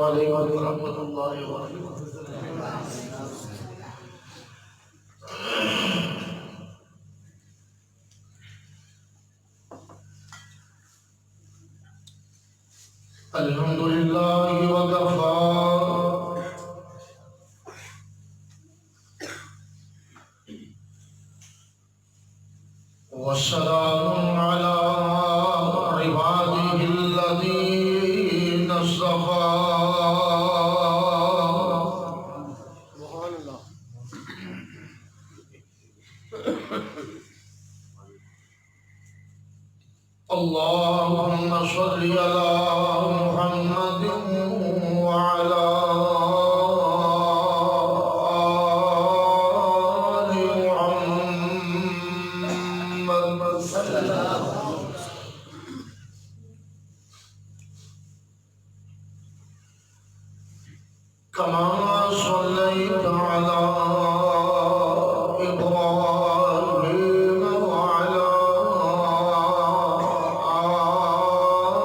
عليكم ورحمة الله وبركاته. الحمد لله وكفى والسلام على عباده الذين اصطفى. سبحان الله. اللهم صل على محمد وعلى آل محمد كما صليت على إبراهيم وعلى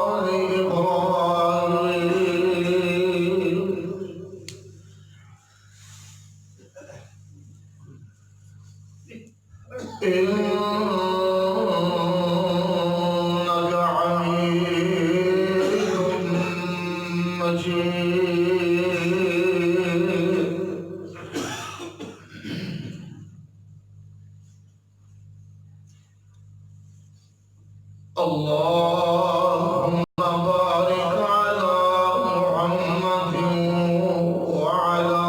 آل إبراهيم إنك حميد مجيد. اللهم بارك على محمد وعلى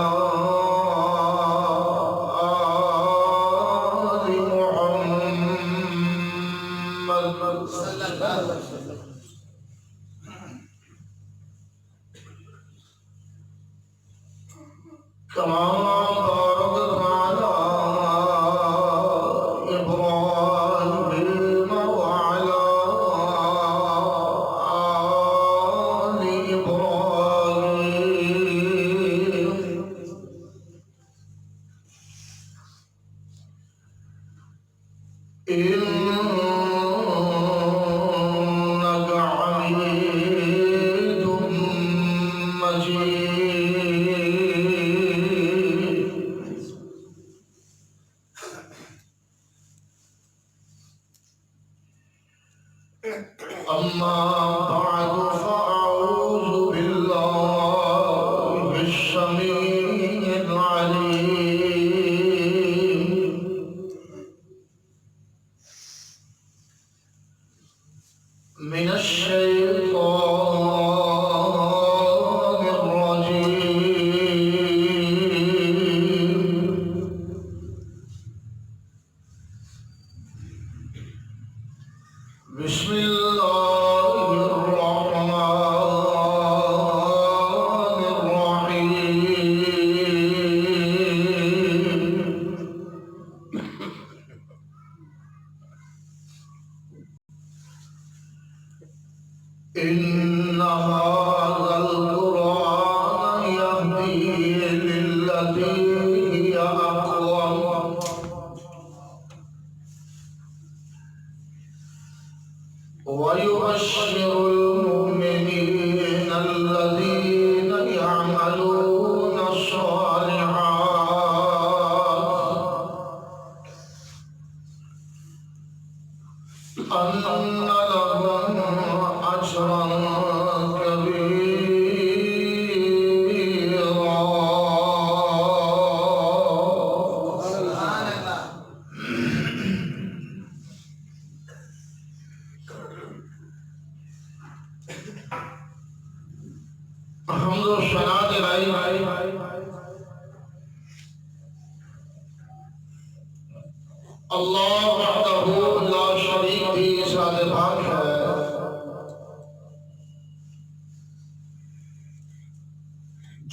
آل محمد صلى الله عليه وسلم كما باركت على إبراهيم وعلى آل إبراهيم إنك حميد مجيد. أما بعد فأعوذ بالله السميع العليم من الشيطان الرجيم. بسم الله الرحمن الرحيم. إن هذا القرآن يهدي للتي هي أقوم ويبشر المؤمنين الذين يعملون الصالحات أن لهم أجرا كبيرا. الحمد والصلاة اللہ وحدہ لا شریک کی ذات پاک ہے،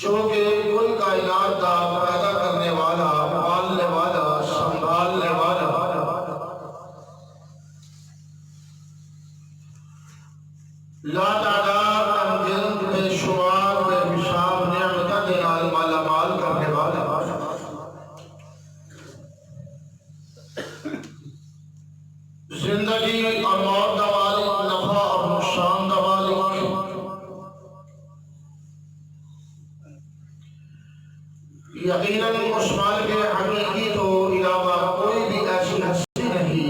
جو کہ کل کائنات کا پیدا کرنے والا، پالنے والا، سنبھالنے والا، لا تعداد انگن بے شمار بے حساب نعمتہ دینا مالا مال کرنے والا، زندگی اور موت کا مالک، نفع اور نقصان کا مالک، یقیناً اس مالک حقیقی تو علاوہ کوئی بھی ایسی ہستی نہیں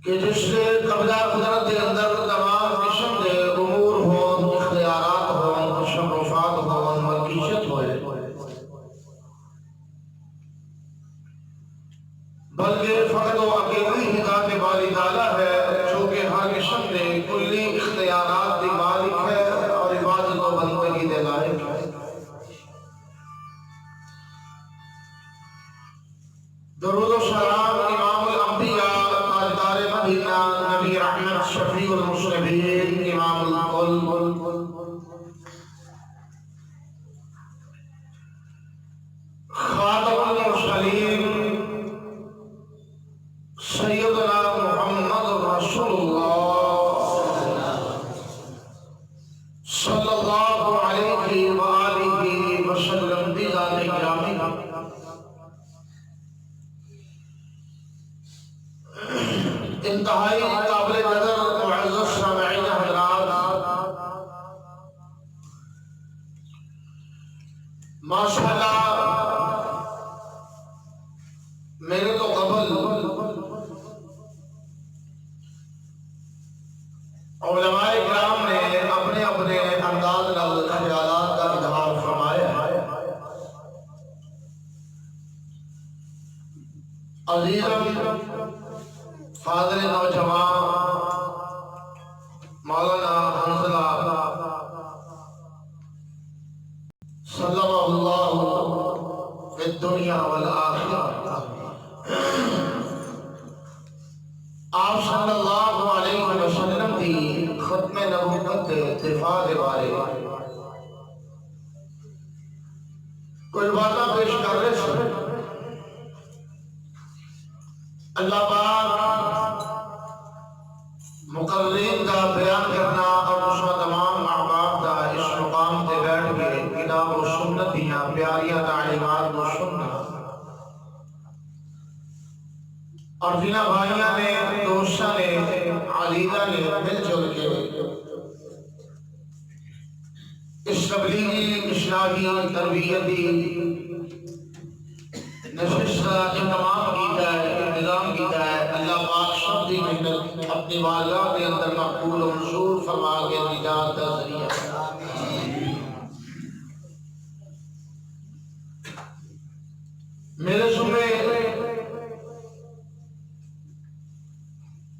کہ جس سے قبضہ قدرت کے اندر تمام قسم کے امور ہوں، اختیارات ہوں، تصرفات ہوں، ملکیت ہوئے، بلکہ فقط و اکیلی ہی ذات باری تعالیٰ ہے جو کہ ہر قسم کے کلی اختیارات کی مالک ہے اور عبادت و بندگی کے لائق ہے۔ درود و سلام امام الانبیاء تاجدار مدینہ نبی رحمت شفیع المذنبین امام الکل خاتم المرسلین سیدنا محمد رسول اللہ صلی اللہ علیہ وآلہ وسلم کی ذات گرامی، انتہائی قابل قدر معزز سامعین حضرات، ماشاءاللہ میرے تو قبل علماء کرام نے اپنے اپنے انداز نال خیالات کا اظہار فرمایا ہے۔ عزیزم فاضل نوجوان مولانا حنظلہ صلی اللہ فی الدنیا والآخرہ، آپ صلی اللہ علیہ وسلم کی ختم نبوت کے دفاع کے بارے کچھ باتیں پیش کر رہے ہیں۔ اللہ پاک مقررین کا بیان کرنا اور اس کا تمام احباب کا اس مقام سے بیٹھ کے کتاب و سنت دیاں پیاریاں تعلیمات کو سننا، اور جنہ بھائیاں نے، دوستاں نے، عزیزاں نے مل جل کے اس تبلیغی، اصلاحی، تربیتی نشست کا اہتمام کیتا ہے، انتظام کیتا ہے، اللہ پاک سب کی محنت اپنی بارگاہ کے اندر مقبول و منظور فرما کے نجات کا ذریعہ۔ میرے سمیں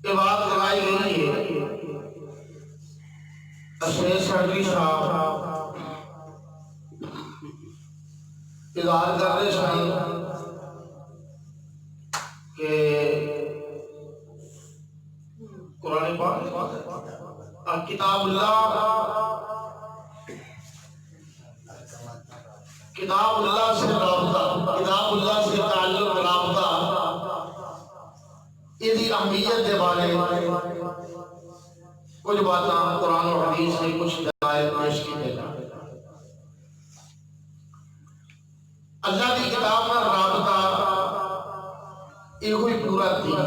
یہ بات لگائی گئی ہے، اسمیر سیکرٹری صاحب اظہار کر رہے سن کہ قرآن پاک کتاب اللہ سے رابطہ، کتاب اللہ سے تعلق رابطہ، اس کی اہمیت کے بارے کچھ باتاں قرآن و حدیث سے کچھ ہدایت پیش کی گئی۔ اللہ کی کتاب میں رابطہ یہ کوئی پورا دین،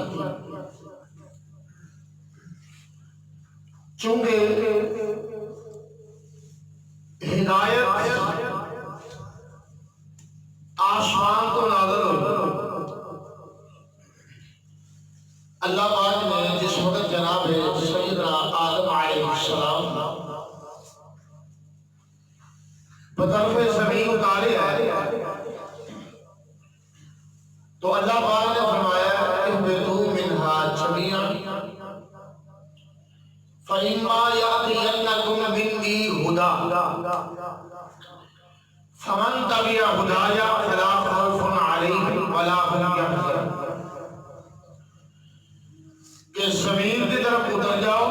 چونکہ ہدایت آسمان کو نازل ہوئی، اللہ پاک نے جس وقت جناب سیدنا آدم علیہ السلام بطرف زمین اتارے آئے تو اللہ پاک نے فرمایا اہبطوا منها جميعا فإما يأتينكم مني هدى فمن تبع هدايا فلا خوف عليهم ولا هم يحزنون، کہ زمین کی طرف اتر جاؤ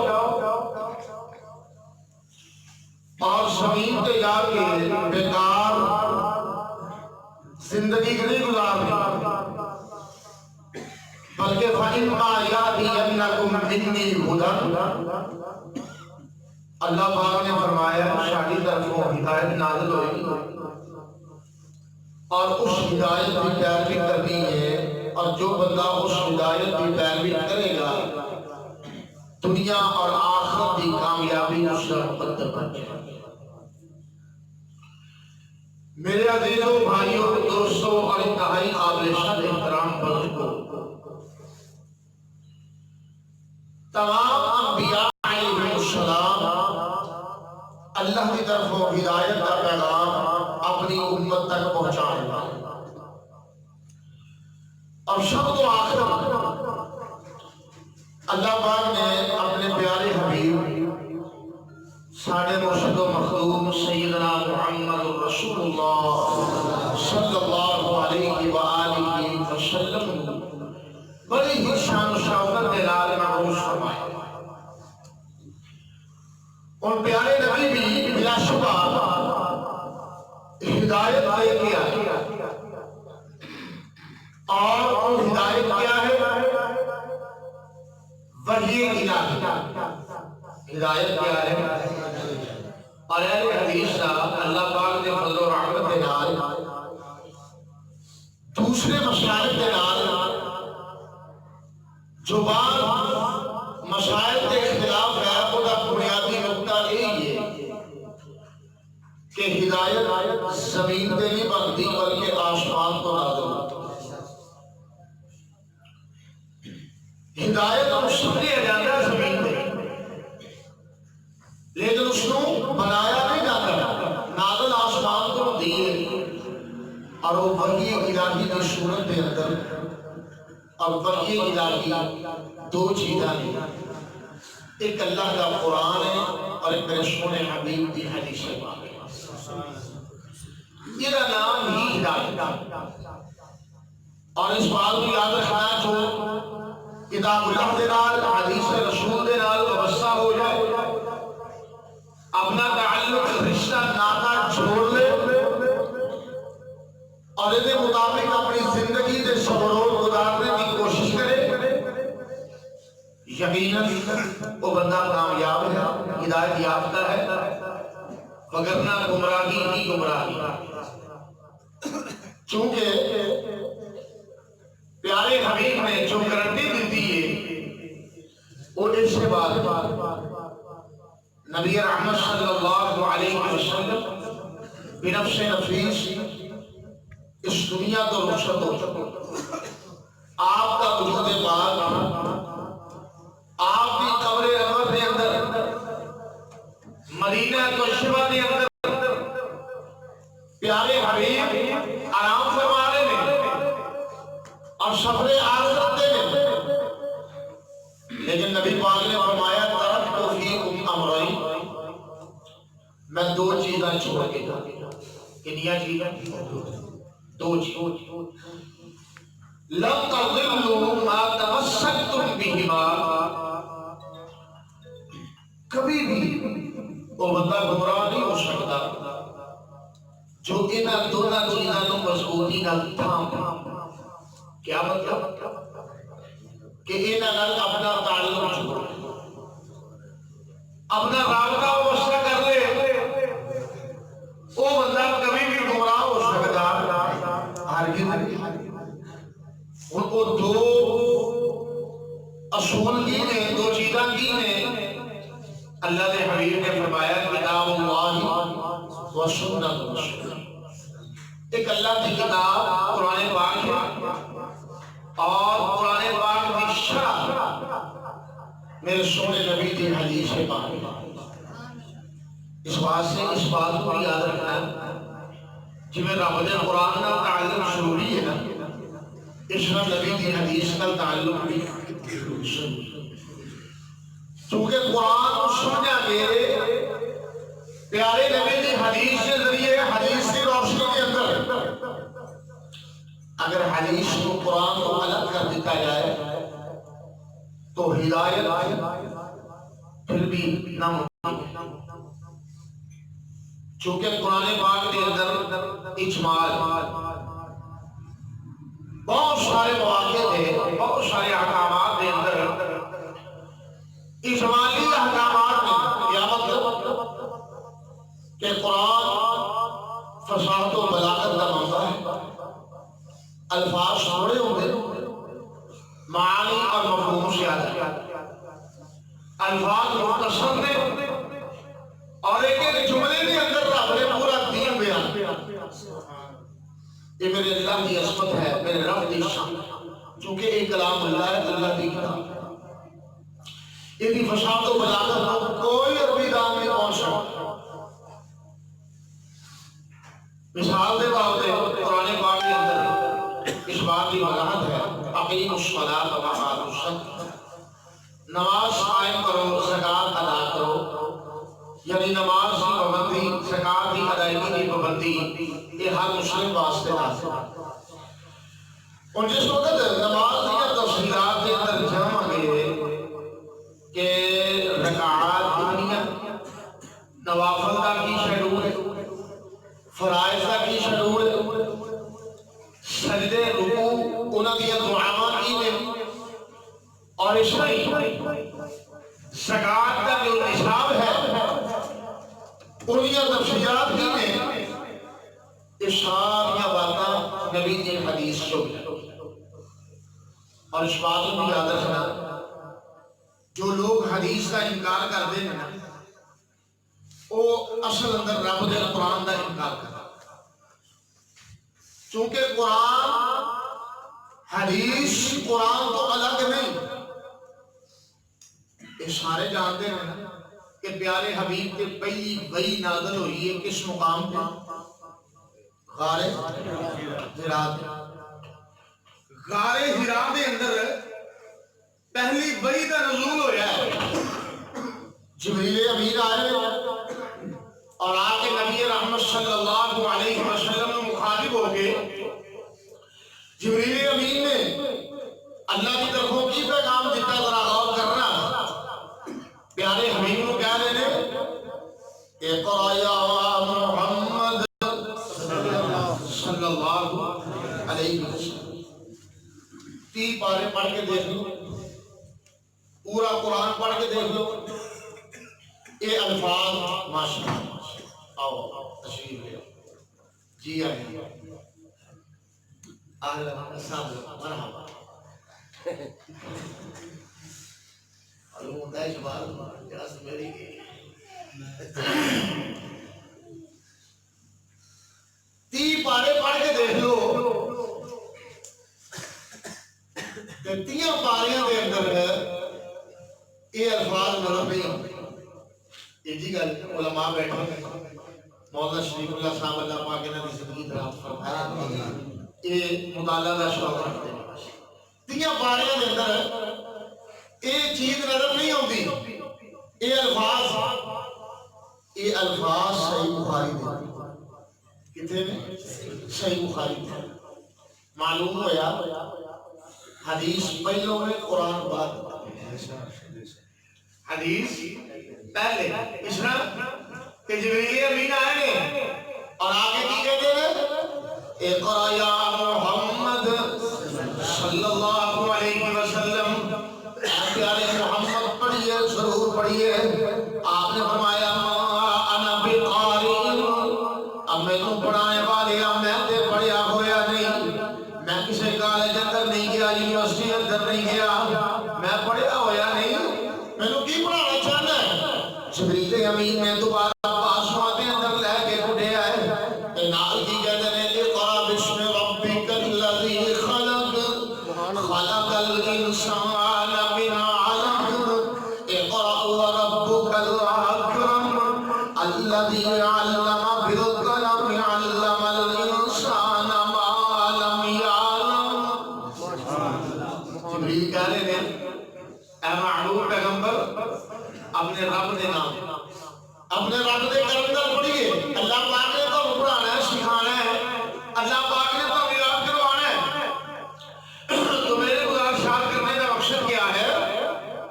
اور زمین پہ جا کے بیکار زندگی نہیں گزارنی، بلکہ فَإِمَّا يَأْتِيَنَّكُم مِّنِّي هُدًى، اللہ پاک نے فرمایا شادی طرفوں ہدایت نازل ہوئی اور اس ہدایت کی پیروی کرنی ہے، اور جو بندہ اس ہدایت کی پیروی کرے گا دنیا اور آخرت کی کامیابی اس کا مقدر بن جائے۔ میرے عزیزوں، بھائیوں، دوستوں اور انتہائی قابل شان احترام بزرگوں، تمام انبیاء علیہ السلام اللہ کی طرف ہدایت کا پیغام اپنی امت تک پہنچانے والے، اور سب تو آخر اللہ پاک نے اپنے پیارے حبیب ساڑھے مرشد و مخدوم سیدنا محمد رسول اللہ صلی اللہ علیہ وآلہ وسلم بڑی ہی شان و شوکت کے لال معروف فرمائے۔ اور پیارے نبی بھی بلا شبہ ہدایت دے کے آئے، اور ہدایت کیا ہے؟ وحی الہی۔ ہدایت کیا ہے؟ اور اہل حدیث کا اللہ پاک نے فضل و رحمت کے نال دوسرے مسائل کے نال جو بعض مسائل کے اختلاف ہے، وہ بنیادی نقطہ یہی ہے کہ ہدایت زمین پہ نہیں بنتی بلکہ آسمان کو نازل ہوتی ہے۔ ہدایت ہم سمجھے جاتا ہے زمین پہ، لیکن اس کو بنایا نہیں جاتا، نازل آسمان کو دیے، اور وہ وحی الہی کی صورت کے اندر۔ اور وحی الہی دو چیزیں ہیں، ایک اللہ کا قرآن ہے اور ایک میرے سونے حبیب کی حدیث پاک ہے۔ یہ نام ہی ہدایت۔ اور اس بات کو یاد رکھنا، جو کتاب اللہ کے نال حدیث رسول کے نال وابستہ ہو جائے، اپنا تعلق رشتہ ناتا چھوڑ لے اور اس کے مطابق اپنی زندگی کے سبرور گزارنے کی کوشش کرے، یقیناً وہ بندہ کامیاب ہے، ہدایت یافتہ ہے، وگرنہ گمراہی ہی گمراہی۔ چونکہ پیارے حبیب نے جو گارنٹی دی ہے وہ اس کے بعد نبی رحمت صلی اللہ علیہ وسلم بنفس نفیس اس دنیا کو رخصت ہو چکے۔ آپ کا وجود پاک آپ کی قبر انور کے اندر، مدینہ طیبہ کے اندر پیارے حبیب آرام فرما رہے ہیں اور سفر آخرت دے رہے ہیں، لیکن نبی پاک نے فرمایا ترکت فیکم امرین، میں دو چیزیں چھوڑ کے جا۔ کنیا چیزیں؟ دو چیزیں۔ لم تضلوا ما تمسکتم بہما، کبھی بھی وہ بندہ گمراہ نہیں ہو سکتا جو انہاں دونوں چیزوں کو مضبوطی نال تھام۔ کیا مطلب؟ کہ انہاں نال اپنا تعلق چھوڑ، اپنا رابطہ وصل کر لے، وہ بندہ کبھی بھی گمراہ ہو سکتا ہرگز نہیں۔ ان کو دو اصول کی نے، دو چیزاں کی نے۔ اللہ کے حبیب نے فرمایا کتاب اللہ و سنت رسول، ایک اللہ کی کتاب قرآن پاک ہے، اور قرآن پاک کی شرح میرے سونے نبی کی حدیث پاک ہے۔ اس بات سے اس بات کو بھی یاد رکھنا ہے، جی میں رب دے قرآن کا تعلق ضروری ہے نا، اس میں نبی کی حدیث کا تعلق بھی ضروری ہے۔ چونکہ قرآن کو سمجھا کے پیارے نبی کی حدیث کے ذریعے، حدیث کی روشنی کے اندر اگر حدیث کو قرآن کو الگ کر دیتا جائے تو ہدایت پھر بھی نہ ممکن ہے۔ چونکہ قرآن پاک کے اندر اجمال بہت سارے مواقع تھے، بہت سارے احکامات کے اندر اجمالی احکامات میں کیا مطلب کہ قرآن فصاحت و بلاغت کا منبع ہے، الفاظ تھوڑے ہوتے معانی اور مفہوم سے آتے، الفاظ مختصر ہیں، اور ایک ایک جملے کے اندر رب نے پورا دین بیان کیا۔ کیونکہ ایک کلام اللہ ہے، اللہ کی کتاب ہے۔ یہ فساد و بلاغت کوئی عربی دان نہیں پہنچ سکتا۔ مثال دے طور پہ قرآن پاک کے اندر اس بات کی وضاحت ہے، اقیموا الصلاۃ وآتوا الزکاۃ، نماز قائم کرو، زکوٰۃ ادا کرو، یعنی نماز کی پابندی، زکوٰۃ کی ادائیگی کی پابندی یہ ہر مسلم واسطے نازل ہے۔ اور جس وقت نماز کی تفصیلات کے اندر جاؤں گے کہ رکعات کتنی ہیں، نوافل کا کی شیڈول ہے، فرائض کا کی شیڈول ہے، سجدے رکوع انہاں دی دعاواں کی نے، اور اس میں زکوٰۃ کا جو نصاب ہے انہاں تفصیلات کی نے۔ یہ ساری باتاں نبی کی حدیث سے ہوئی، اور اس بات کو یاد رکھنا جو لوگ حدیث کا انکار کرتے ہیں نا وہ اصل اندر رب دے قرآن کا انکار کرتے ہیں، چونکہ قرآن حدیث قرآن تو الگ نہیں۔ یہ سارے جانتے ہیں نا کہ پیارے حبیب کے پہلی وحی نازل ہوئی ہے کس مقام پہ؟ غار حرا۔ غار حرا کے اندر پہلی وحی کا نزول ہویا ہے۔ جبریل امین آئے اور آ کے نبی رحمت صلی اللہ علیہ وسلم میں مخاطب ہو کے جبریل امین نے اللہ کی طرفوں کی پیغام دیتا، ذرا غور کرنا۔ پیارے حبیب کو کہہ رہے ہیں اقرأ یا محمد صلی اللہ علیہ وسلم، 30 پارے پڑھ کے دیکھ لو، پورا قرآن پڑھ کے دیکھ لو، یہ الفاظ ماشاءاللہ۔ آؤ تشریف لے جی آئیے، اہلا وسہلا مرحبا۔ ہوتا ہے جواب جس میری کی 30 پارے پڑھ کے دیکھ لو، 30 پاریاں دے اندر یہ الفاظ نظر نہیں آتے۔ یہ جی گل علماء بیٹھے مولانا شریف اللہ صاحب اللہ پاک انہاں دی زندگی درست فرمائے، یہ مطالعہ کا شوق رکھتے ہیں۔ 30 پاریاں دے اندر یہ چیز نظر نہیں آتی، یہ الفاظ صحیح بخاری دے کتنے میں؟ صحیح بخاری دے۔ معلوم ہویا حدیث پہلوں میں قرآن بعد، حدیث پہلے، اس طرح کہ جبریل امین آئے نے اور آگے کی کہتے ہیں اقرأ یا محمد صلی اللہ علیہ وسلم، پیارے محمد پڑھیے، ضرور پڑھیے۔ آپ نے فرمایا انا بقاری، اب میں تو پڑھانے والے میں تے پڑھیا ہویا نہیں، میں کسی کالج اندر نہیں گیا، یونیورسٹی اندر نہیں گیا، میں پڑھیا ہویا نہیں، میں تو کی پڑھانا چاہنا ہے؟ جبریل امین نے دوبارہ پاسواں کے اندر لے کے اٹھے آئے، نال کی کہتے ہیں اقرأ بسم ربک الذی خلق، خلق الانسان من علق، اقرأ وربک الاکرم الذی علم بالقلم، علم الانسان ما لم یعلم۔ جبریل کہہ رہے ہیں اے معلوم پیغمبر اپنے رب دے نام، اپنے رب دے کرم نال پڑھیے۔ اللہ پاک نے تو پڑھانا ہے، سکھانا ہے، اللہ پاک نے تو یاد کروانا ہے۔ تو میرے گزارشات کرنے کا مقصد کیا ہے؟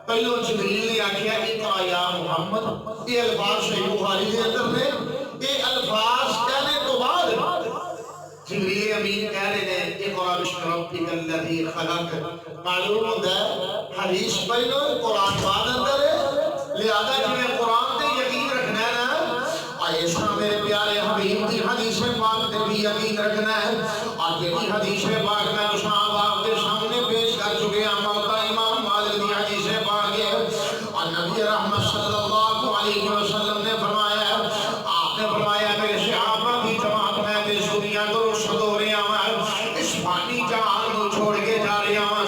پہلو جبریل نے آخیا اقرأ یا محمد، یہ الفاظ صحیح بخاری کے اندر نے، یہ الفاظ کہنے تو بعد جبریل امین کہہ رہے ہیں اقرأ بسم ربک الذی خلق۔ معلوم ہوتا ہے حدیث پہلو قرآن بعد اندر ہے، لہذا جنہیں قرآن تے یقین رکھنا ہے نا، اس طرح میرے پیارے حبیب کی حدیث پاک تے بھی یقین رکھنا ہے۔ اور یہ حدیث پاک میں شام آپ کے سامنے پیش کر چکے ہیں، موتا امام مالک کی حدیث پاک ہے، اور نبی رحمت صلی اللہ علیہ وسلم نے فرمایا، آپ نے فرمایا میرے صحابہ کی جماعت میں اس دنیا کو رخصت ہو رہا ہوں، اس فانی جہان کو چھوڑ کے جا رہا ہوں،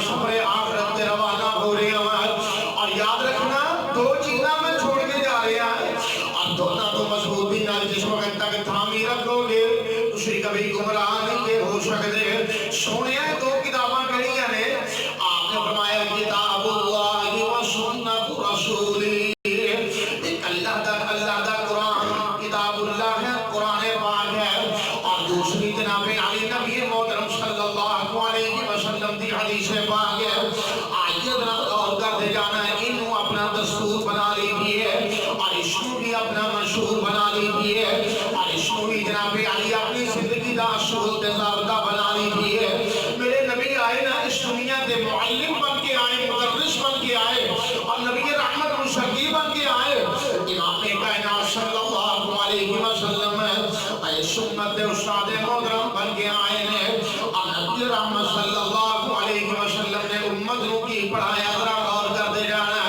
رکھو گے تسی کبھی گمراہ نہیں ہو سکتے سونے دو کتاباں کہڑیاں نے آپ نے فرمایا کتاب اللہ و سنت رسولی ایک اللہ دا قرآن کتاب اللہ ہے قرآن پاک ہے اور دوسری جناب علی نبی محترم صلی اللہ علیہ وسلم کی حدیث پاک ہے آئیے ذرا غور کرتے جانا ہے انہوں اپنا دستور بنا لیجیے اور اشنو بھی اپنا منشور بنا لیجیے اور اشنو بھی جناب علی اپنی زندگی دا اصول تے ضابطہ بنا لیجیے میرے نبی آئے نا اس دنیا دے معلم بن کے آئے مدرس بن کے آئے اور نبی رحمت مشرقی بن کے آئے امام کائنات صلی اللہ علیہ وسلم اے سنت دے استاد محترم بن کے آئے نے اور نبی رحمت صلی اللہ علیہ وسلم نے امت نو کی پڑھایا ذرا غور کرتے جانا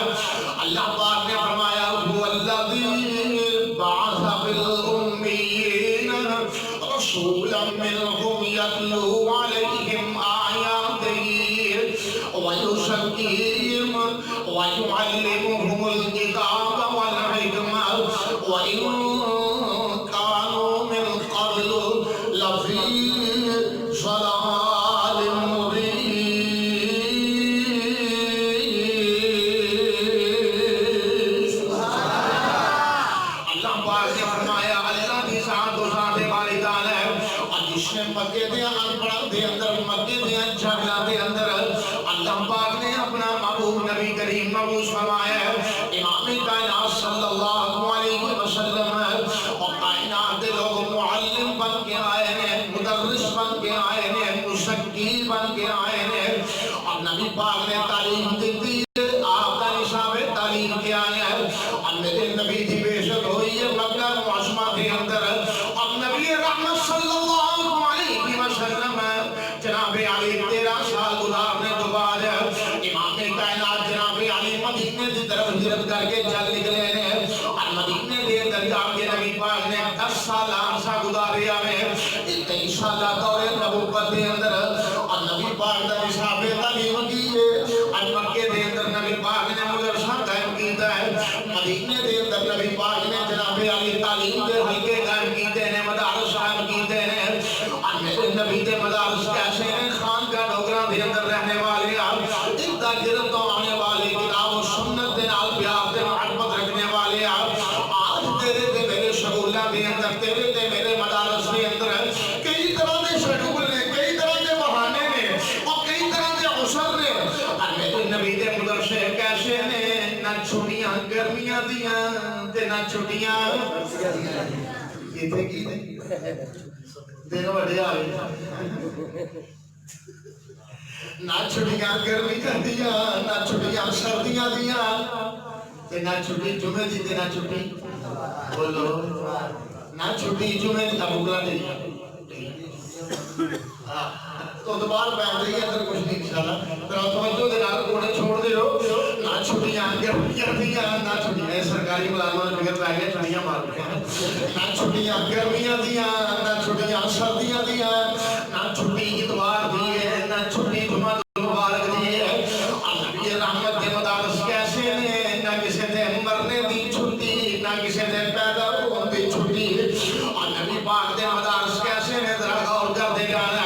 اللہ پاک نے فرمایا هو الذی بعث بالامین رسولا منهم يتلو عليهم آياته ويزكيهم ويعلمهم الكتاب والحكمة وإن كانوا من قبل لفي ضلال مبين اللہ پاک نے فرمایا اللہ کی ذات و ذات باری تعالی جس نے مکے دے انپڑھ دے اندر مکے دے جھگڑا دے اندر اللہ پاک نے اپنا محبوب نبی کریم مبعوث فرمایا امام کائنات صلی اللہ علیہ وسلم اور کائنات دے لوگ معلم بن کے آئے ہیں مدرس بن کے آئے ہیں مزکی بن کے آئے ہیں اور نبی پاک نے تعلیم دی آپ کا نصاب تعلیم کیا ہے اور میرے نبی کی بے شک ہوئی ہے مکہ معظمہ کے اندر اور نبی رحمت صلی اللہ علیہ وسلم جناب علی 13 سال گزارنے کے بعد امام کائنات جناب علی مدینے کی طرف ہجرت کر کے چل نکلے ہیں اور مدینے کے اندر جا کے نبی پاک نے 10 سال عرصہ گزاریا ہے 23 سالہ دور نبوت کے اندر اور نبی پاک کا نصاب تعلیم کی ہے اور مکے کے اندر نبی پاک نے مدرسہ قائم کیتا ہے مدینے کے اندر نبی پاک نے جناب علی تعلیم کے حلقے قائم کیتے ہیں مدارس قائم کیتے ہیں اور میرے نبی کے مدارس کیسے ہیں خان کا ڈوگرا کے اندر رہنے والے ایک داخلت تو آنے والے کتاب و سنت کے نال پیار سے محبت رکھنے والے آج تیرے تے میرے شغلہ کے اندر تیرے تے میرے مدارس کے اندر کئی طرح کے شغل نے کئی طرح کے بہانے نے اور کئی طرح کے عسر نے اور میرے نبی کے مدرسے کیسے نے نہ چھٹیاں گرمیاں دیاں تے نہ چھٹیاں یہ تھے کی نہیں دن بڑے آئے نہ چھٹیاں گرمیاں دیاں نہ چھٹیاں سردیاں دیاں تے نہ چھٹی جمعے دی تے نہ چھٹی بولو نہ چھٹی جمعے دی ابو گلا دی تو دوبارہ بیٹھ رہی ہے اندر کچھ نہیں انشاءاللہ پھر توجہ دے نال کوڑے چھوڑ دے ہو نہ چھٹیاں گرمیاں دیاں نہ چھٹیاں سرکاری ملازموں نے فکر پہ گیا چھٹیاں مار رہے ہیں نہ چھٹیاں گرمیاں دیاں نہ چھٹیاں سردیاں دیاں نہ چھٹی اتوار دی ہے نہ چھٹی جمعہ مبارک دی ہے اور نبی رحمت کے مدارس کیسے نے نہ کسی دے مرنے دی چھٹی نہ کسی دے پیدا ہونے دی چھٹی اور نبی پاک دے مدارس کیسے نے ذرا غور کر دے جانا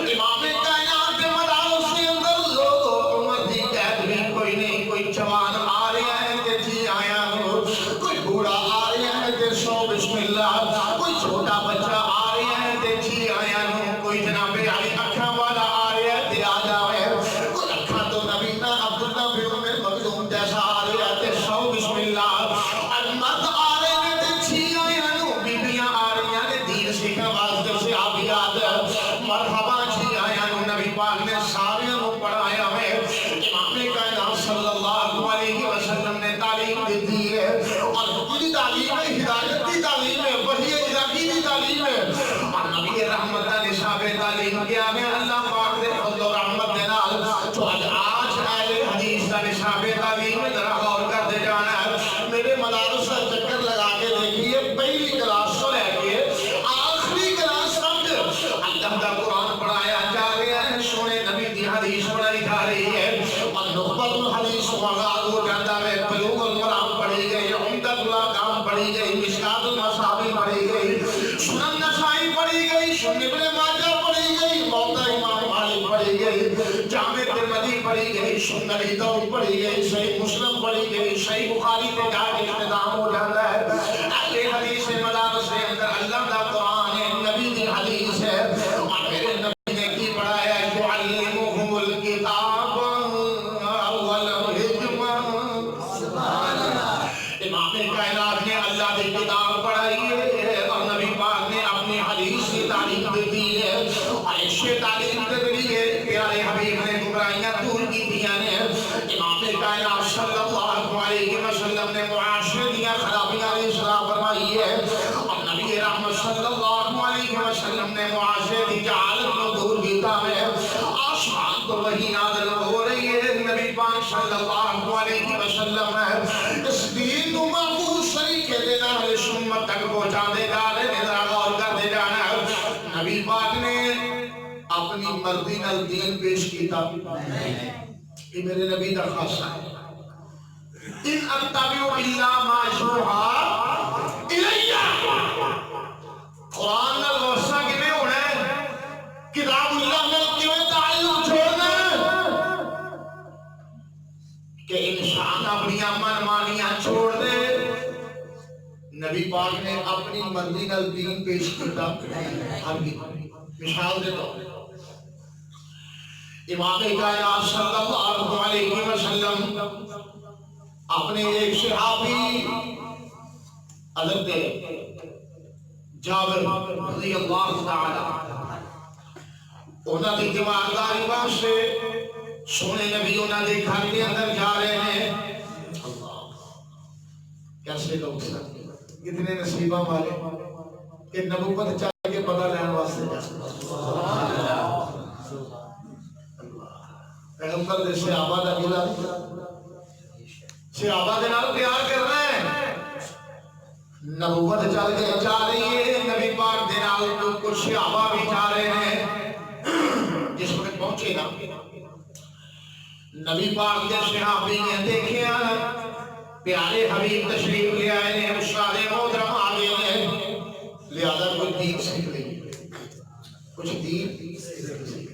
امام کائنات کے مدارس کے اندر لوگ عمر دی قید بھی کوئی نہیں کوئی جوان آ رہا ہے کہ جی آیا ہو کوئی بوڑھا آ رہا ہے کہ سو بسم اللہ کوئی چھوٹا بچہ آ رہا ہے کہ جی آیا ہو کوئی جناب علی اکھاں والا آ رہا ہے کہ آ جاوے کوئی اکھاں تو نبینا عبداللہ بن عمر مخزوم جیسا آ رہا ہے کہ سو بسم اللہ مرد آ رہے ہیں کہ جی آیا ہو بیبیاں آ رہی ہیں کہ دین سیکھنے واسطے سے آپ یاد مرحبا جی آیا ہو نبی پاک نے سارے کو پڑھایا ہے امام کائنات صلی اللہ علیہ وسلم نے تعلیم دی ہے اور کی تعلیم ہے ہدایت کی تعلیم ہے وحی الہی کی تعلیم ہے اور نبی رحمت کا نصاب تعلیم کیا ہے اللہ پاک نے فضل و رحمت کے نال جو آج اہل حدیث کا نصاب تعلیم ہے ذرا غور کر دے جانا ہے میرے مدارس کا چکر لگا کے دیکھیے پہلی کلاس سے لے کے آخری کلاس تک اللہ کا قرآن پڑھایا جا رہا ہے سونے نبی کی حدیث پڑھائی جا رہی ہے اور نخبت الحدیث مغاز ہو جاتا ہے بلوغ المرام پڑھی گئی عمدۃ الاحکام پڑھی گئی مشکات المصابیح پڑھی گئی سنن نسائی پڑھی گئی، سنن داؤد پڑھی گئی، صحیح مسلم پڑھی گئی، صحیح بخاری پہ جا کے اختتام ہو جاتا ہے۔ اہل حدیث مدارس کے اندر اللہ دا قرآن ہے، نبی دی حدیث ہے، اور میرے نبی نے کی پڑھایا ہے، یعلمہم الکتاب والحکمہ۔ امام کائنات نے اللہ کی کتاب پڑھائی ہے اور نبی پاک نے اپنی حدیث کی تعلیم دی ہے، اور اس سے تعلیم دی ہے پیارے حبیب نے گمراہیاں دور کی دیا نے۔ امام کائنات صلی اللہ علیہ وسلم نے معاشرے دیا خرابیاں کی اصلاح فرمائی ہے، اور نبی رحمت صلی اللہ علیہ وسلم نے معاشرے کی جہالت کو دور کیتا ہے۔ آسمان تو وہی نازل ہو رہی ہے، نبی پاک صلی اللہ علیہ وسلم ہے اس دین کو محفوظ طریقے سے اہل سنت تک پہنچا دے جا رہے، ذرا غور کر دے جانا۔ نبی پاک نے اپنی مرضی نال دین پیش کیتا، یہ میرے نبی کا خاصہ ہے۔ ان اتبع الا ما یوحى الی، قرآن نال واسطہ کیویں ہونا ہے، کتاب اللہ نال کیویں تعلق چھوڑنا ہے کہ انسان اپنی من مانیاں چھوڑ دے۔ نبی پاک نے اپنی مرضی نال دین پیش کیتا۔ مثال دے دو، امام کائنات صلی اللہ علیہ وسلم اپنے ایک صحابی حضرت جابر رضی اللہ تعالی انہاں دی دیوارداری واسطے سونے نبی انہاں دے گھر کے اندر جا رہے ہیں۔ کیسے لوگ کتنے نصیبہ والے کہ نبوت چاہ کے پتہ لینے واسطے جا پیغمبر دے صحابہ دا گلا صحابہ دے نال پیار کر رہے ہیں، نبوت چل کے جا رہی ہے، نبی پاک دے نال کچھ صحابہ بھی جا رہے ہیں۔ جس وقت پہنچے نا نبی پاک دے صحابی نے دیکھیا پیارے حبیب تشریف لے آئے ہیں، استاد محترم آگے ہیں، لہذا کوئی دین سیکھ لیں، کچھ دین سیکھ لیں۔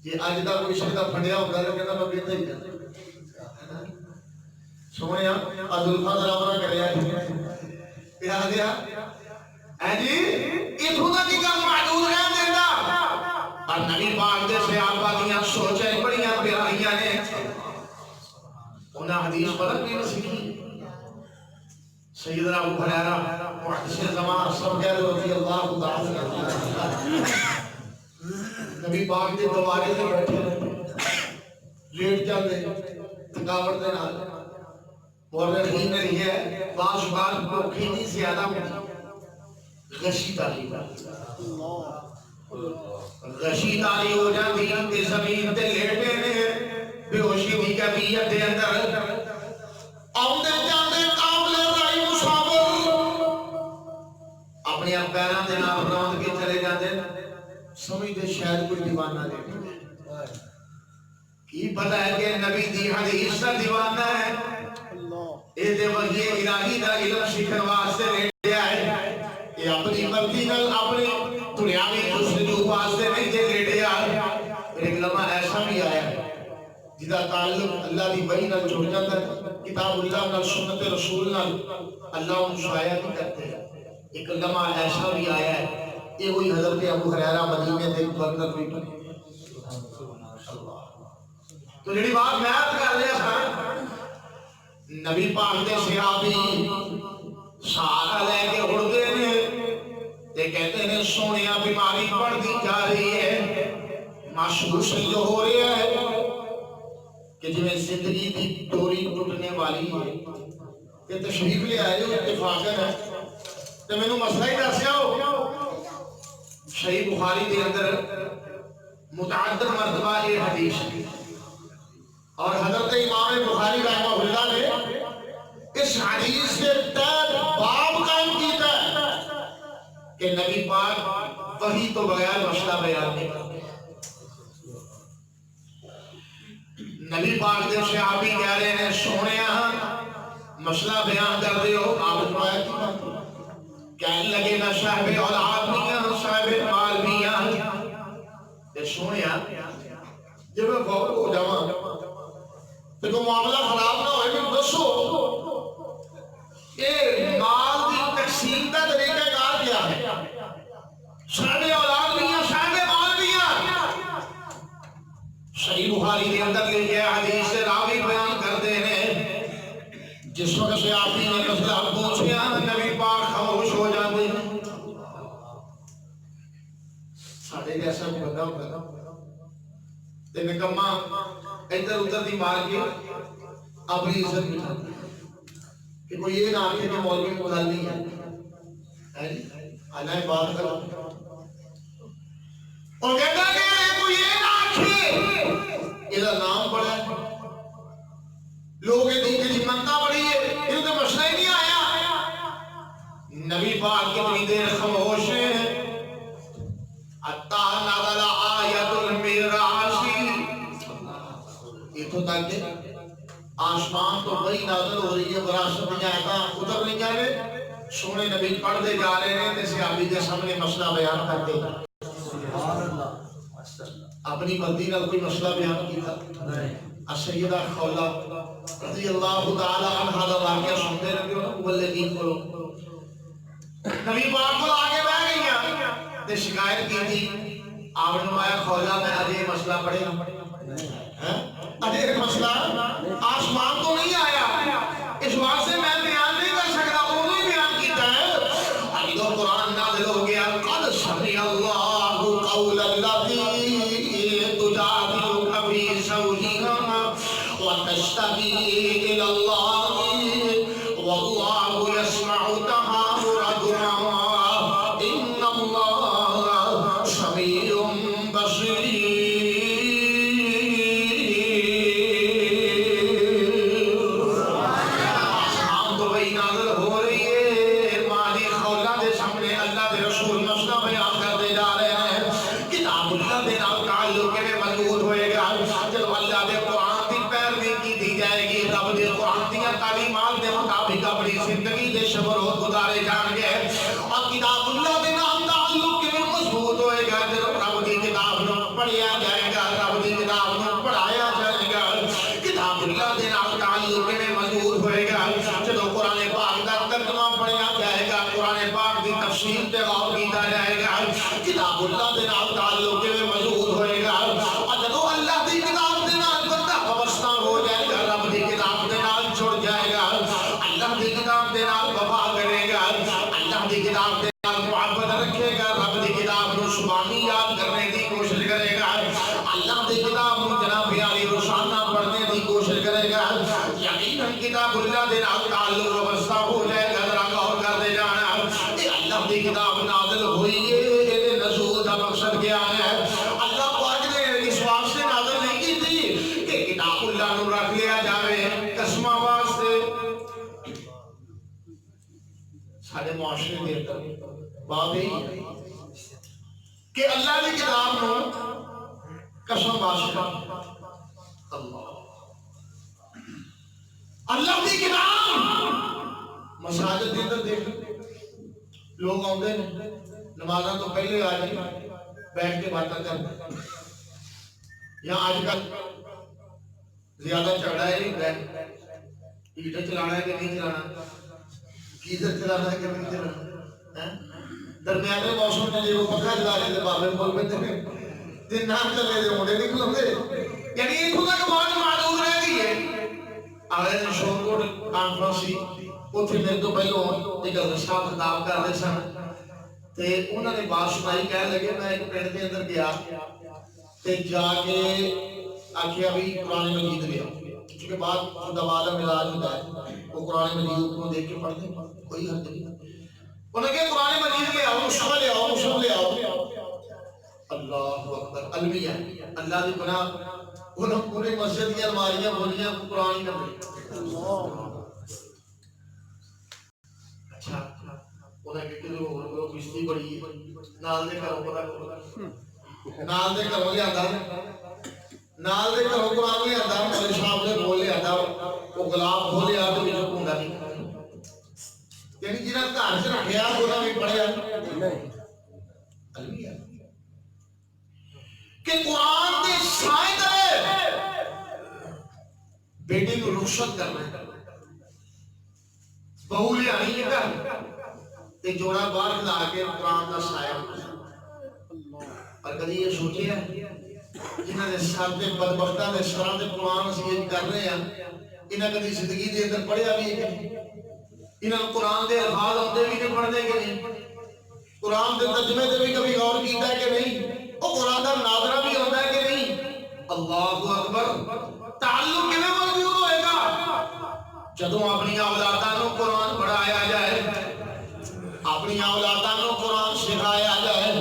یہ آج دا کوئی شکدہ پھنڈیا ہوگا جو کہتا میں بیتا ہی جاتا سونے عبدالفضل عمرہ کرے آئے کیا دیا اے جی اس خدا کی کا معدود ہے دیتا، اور نبی پاک دے سے آبا دیاں سوچیں بڑیاں پیاریاں نے انہاں حدیث بدل بھی سیکھی۔ سیدنا ابو ہریرہ محدث زمان سب کہہ رضی اللہ تعالی نبی پاک دے دوارے سے بیٹھے لیٹ جاندے تھکاوٹ دے نال مورخین نے یہ ہے بعض بار بھوکھی نہیں زیادہ غشی تاری غشی تاری ہو جاتی تے زمین تے لیٹے نے بے ہوشی دی کیفیت دے اندر آوندے جاندے قابل رائی مسافر اپنے پیراں دے نال روند کے چلے جاندے، سمجھتے شاید کوئی دیوانہ دیکھے کی پتہ ہے کہ نبی دی حدیث کا دیوانہ ہے، اے دے وحی الہی دا علم سیکھن واسطے لیٹے آئے، یہ اپنی مرضی نال اپنے دنیاوی جستجو واسطے نہیں جے لیٹے آئے۔ ایک لمحہ ایسا بھی آیا جدا تعلق اللہ دی وحی نال جڑ جاتا ہے، کتاب اللہ نال سنت رسول نال اللہ ان شاید نہیں کرتے ہیں۔ ایک لمحہ ایسا بھی آیا ہے، یہ وہی حضرت ابو ہریرہ مدینے دے بندر بھی تو جڑی بات میں عرض کر رہا تھا، نبی پاک دے صحابی سہارا لے کے اڑتے نے تے کہتے ہیں سونیا بیماری بڑھتی جا رہی ہے، محسوس جو ہو رہا ہے کہ جویں زندگی کی ڈوری ٹوٹنے والی ہے کہ تشریف لے آئے جو اتفاقاً ہے تو میں نے مسئلہ ہی دسیا ہو۔ صحیح بخاری کے اندر متعدد مرتبہ یہ حدیث ہے اور حضرت امام بخاری رحمہ اللہ نے اس حدیث کے تحت باب قائم کیتا ہے کہ نبی پاک وحی تو بغیر مسئلہ بیان نہیں کرتے۔ نبی پاک دے صحابی کہہ رہے ہیں سونے مسئلہ بیان کر دے ہو، آپ فرمایا کی بات کہنے لگے نہ صاحب اولاد بھی ہیں صاحب مال بھی ہیں، تے سونے جب میں فوت ہو جاواں تے کوئی معاملہ خراب نہ ہوئے تو دسو یہ مال کی تقسیم کا طریقہ کار کیا ہے؟ سارے اولاد بھی ہیں، سارے مال بھی ہیں۔ صحیح بخاری کے اندر لے گیا حدیث سے راوی بیان کرتے ہیں جس وقت سے آپ نے مسئلہ پوچھا نبی پاک خاموش ہو جاتے ہیں۔ ساڑھے جیسا بندہ ہوگا تے نکما ادھر ادھر دی مار کے اپنی عزت بٹھاتا ہے کہ کوئی یہ نہ آکے کہ مولوی کو گل نہیں ہے اللہ بات کرو اور کہتا کہ کوئی یہ نہ آکے یہ نام پڑا ہے لوگ یہ دین کی منتا پڑی ہے یہ تو مسئلہ ہی نہیں آیا۔ نبی پاک کتنی دیر خاموش ہے حتی نزل آیت المعراج، اتھوں تک کہ آسمان تو بڑی نازل ہو رہی ہے، وراثت میں آیتاں اتر نہیں جا رہے، سونے نبی پڑھتے جا رہے ہیں تے صحابی کے سامنے مسئلہ بیان کرتے ہیں۔ اپنی مردی نال کوئی مسئلہ بیان کیتا السیدہ خولہ رضی اللہ تعالی عنہا دا واقعہ سنتے رہے ہو والذین کو نبی پاک کو آگے بہ گئی تے شکایت کی تھی آپ نے فرمایا خولہ میں اجے مسئلہ پڑھے اجے مسئلہ آسمان تو نہیں آیا اس بات سے میں بیان نہیں کر سکتا انہوں نے بیان کیتا ہے ادھر قرآن نازل ہو گیا قد سمع اللہ قول الذی تجادلک فی زوجہا وتشتکی الی اللہ واللہ یسمع تحاورکما ان اللہ سمیع بصیر۔ اپنی زندگی دے شبر و گزارے جان گے اور کتاب اللہ دے نام تعلق کے مضبوط ہوئے گا جب رب دی کتاب نو پڑھیا جائے گا رب دی کتاب نو پڑھایا جائے گا کتاب اللہ دے نام تعلق کے مضبوط ہوئے گا جب قرآن پاک دا ترجمہ پڑھیا جائے گا قرآن پاک دی تفسیر پہ غور کیتا جائے گا کتاب اللہ دے نام تعلق کے مضبوط ہوئے گا اور جب اللہ دی کتاب دے نال بندہ وابستہ ہو جائے گا رب دی کتاب دے نال جڑ جائے گا اللہ دی کتاب دے نال وفا کرے گا اللہ دی کتاب دے نال محبت رکھے گا رب دی کتاب نو زبانی یاد کرنے دی کوشش کرے گا اللہ دی کتاب نو جناب علی روزانہ پڑھنے دی کوشش کرے گا یقیناً کتاب اللہ دے نال تعلق وابستہ ہو جائے گا ذرا غور کرتے جانا اے اللہ دی کتاب نازل ہوئی ہے اے نزول دا مقصد کیا ہے اللہ پاک نے اس واسطے نازل نہیں کی تھی کہ کتاب اللہ نو رکھ لیا جاوے قسمہ واسطے سارے معاشرے دے باب ہی ہے کہ اللہ کی کتاب نو قسم واسطے اللہ کی کتاب مساجد کے اندر دیکھ لوگ آتے ہیں نمازاں تو پہلے آ جائیں بیٹھ کے باتیں کرتے ہیں یا آج کل زیادہ جھگڑا ہے ہیٹر چلانا ہے کہ نہیں چلانا گیزر چلانا ہے کہ نہیں چلانا درمیانے موسم میں جو پکا چلا رہے تھے بابے بول پہ دن نہ چلے تھے موڑے نہیں کھلتے یعنی ایک خدا کا بہت معدود رہ گئی ہے اگلے دن شور کوٹ کانفرنس سی اتنے میرے تو پہلو ایک صاحب خطاب کر رہے سن تے انہوں نے بات سنائی کہنے لگے میں ایک پنڈ کے اندر گیا تے جا کے آخیا بھی قرآن مجید لیا کیونکہ بعد خدا بعد ملاج ہوتا ہے وہ قرآن مجید کو دیکھ کے پڑھتے کوئی حد نہیں انہوں نے کہا قرآن مجید لے آؤ نسخہ لے آؤ مسلم لے آؤ اللہ اکبر المیہ اللہ دی پناہ انہوں پوری مسجد کی الماریاں بولیاں قرآن کر دیں اچھا انہوں نے کہا کہ کشتی بڑی نال دے کرو پتا کرو نال دے کرو لے آدھا نال دے کرو قرآن لے آدھا مولوی صاحب نے بول لے آدھا وہ گلاب بولے آدھا بھی جو کونڈا نہیں یعنی جنہاں گھر سے رکھیا وہ بھی پڑھیا المیہ کہ قرآن دے سائے دے بیٹے کو رخصت کرنا ہے بہو لے آئی ہے گھر تے جوڑا باہر کھلا کے قرآن کا سایہ اور کدی یہ سوچے ہے جنہاں نے ساتھ بدبختہ نے سران دے قرآن سید کر رہے ہیں انہاں کدی زندگی دے اندر پڑھیا بھی ہے انہاں قرآن دے الفاظ ہوتے بھی نہیں پڑھنے کے نہیں قرآن دے ترجمے دے بھی کبھی غور کیتا ہے کہ نہیں وہ قرآن دا ناظرہ بھی ہوتا ہے کہ نہیں اللہ اکبر تعلق کیویں موجود ہوئے گا جدوں اپنی اولاداں نوں قرآن پڑھایا جائے اپنی اولاداں نوں قرآن سکھایا جائے